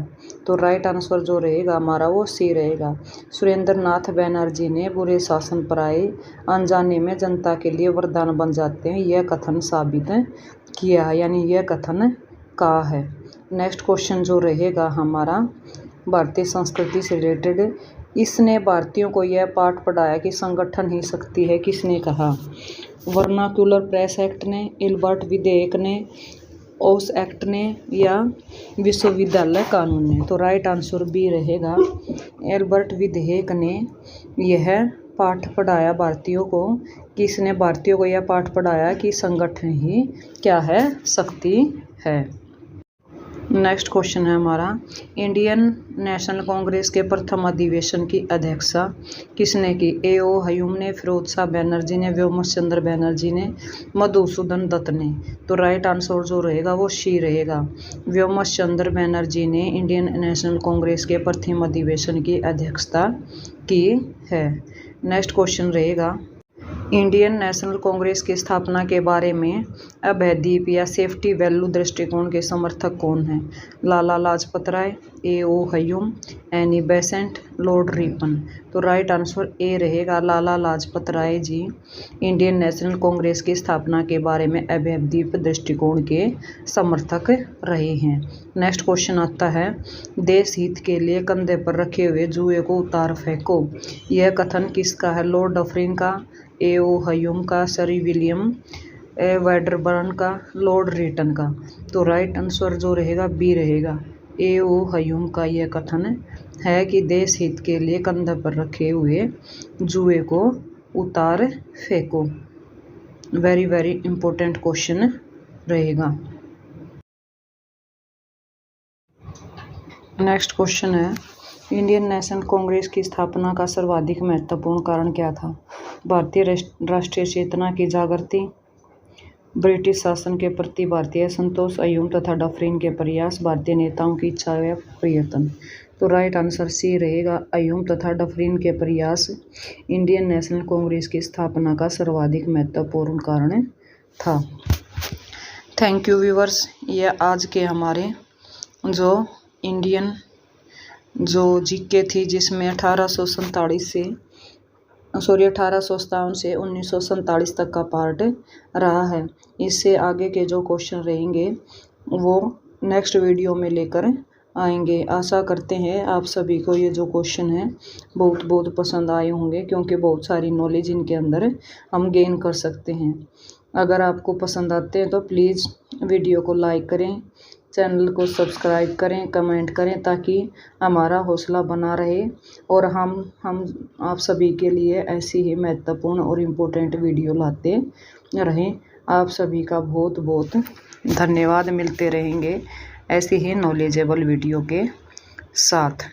तो राइट आंसर जो रहेगा हमारा वो सी रहेगा, सुरेंद्रनाथ बनर्जी ने बुरे शासन पराये अनजाने में जनता के लिए वरदान बन जाते हैं यह कथन साबित किया है, यानी यह कथन का है। नेक्स्ट क्वेश्चन जो रहेगा हमारा भारतीय संस्कृति से रिलेटेड, इसने भारतीयों को यह पाठ पढ़ाया कि संगठन ही शक्ति है, किसने कहा? वर्नाक्यूलर प्रेस एक्ट ने, इल्बर्ट विधेयक ने, ओस एक्ट ने या विश्वविद्यालय कानून ने? तो राइट आंसर बी रहेगा, एल्बर्ट विधेयक ने यह पाठ पढ़ाया भारतीयों को। किसने भारतीयों को यह पाठ पढ़ाया कि संगठन ही क्या है, शक्ति है। नेक्स्ट क्वेश्चन है हमारा, इंडियन नेशनल कांग्रेस के प्रथम अधिवेशन की अध्यक्षता किसने की? A.O. हयूम ने, फिरोज शाह बनर्जी ने, व्योम चंद्र बनर्जी ने, मधुसूदन दत्त ने? तो राइट आंसर जो रहेगा वो सी रहेगा, व्योम चंद्र बनर्जी ने इंडियन नेशनल कांग्रेस के प्रथम अधिवेशन की अध्यक्षता की है। नेक्स्ट क्वेश्चन रहेगा, इंडियन नेशनल कांग्रेस की स्थापना के बारे में अभयदीप या सेफ्टी वैल्यू दृष्टिकोण के समर्थक कौन हैं? Lala Lajpat Rai, A.O. Hume, Annie Besant, Lord Ripon? तो राइट आंसर ए रहेगा, Lala Lajpat Rai ji Indian National Congress की स्थापना के बारे में अभयदीप दृष्टिकोण के समर्थक रहे हैं। नेक्स्ट क्वेश्चन आता है, देश हित के लिए कंधे पर रखे हुए जुए को उतार फेंको, यह कथन किसका है? लॉर्ड डफरिन का, A.O. हयूम का, सर विलियम वेडरबर्न का, लॉर्ड रिटन का? तो राइट आंसर जो रहेगा बी रहेगा, A.O. हयूम का यह कथन है कि देश हित के लिए कंधे पर रखे हुए जुए को उतार फेंको। वेरी वेरी इंपॉर्टेंट क्वेश्चन रहेगा। नेक्स्ट क्वेश्चन है, इंडियन नेशनल कांग्रेस की स्थापना का सर्वाधिक महत्वपूर्ण कारण क्या था? भारतीय राष्ट्रीय चेतना की जागृति, ब्रिटिश शासन के प्रति भारतीय संतोष, हयूम तथा डफरिन के प्रयास, भारतीय नेताओं की इच्छा या प्रयत्न? तो राइट आंसर सी रहेगा, हयूम तथा डफरिन के प्रयास इंडियन नेशनल कांग्रेस की स्थापना का सर्वाधिक महत्वपूर्ण कारण था। थैंक यू व्यूअर्स, यह आज के हमारे जो इंडियन जो जीके थी जिसमें 1857 से 1947 तक का पार्ट रहा है। इससे आगे के जो क्वेश्चन रहेंगे वो नेक्स्ट वीडियो में लेकर आएंगे। आशा करते हैं आप सभी को ये जो क्वेश्चन है बहुत बहुत पसंद आए होंगे, क्योंकि बहुत सारी नॉलेज इनके अंदर हम गेन कर सकते हैं। अगर आपको पसंद आते हैं तो प्लीज़ वीडियो को लाइक करें, चैनल को सब्सक्राइब करें, कमेंट करें, ताकि हमारा हौसला बना रहे और हम आप सभी के लिए ऐसी ही महत्वपूर्ण और इम्पोर्टेंट वीडियो लाते रहें। आप सभी का बहुत बहुत धन्यवाद। मिलते रहेंगे ऐसी ही नॉलेजेबल वीडियो के साथ।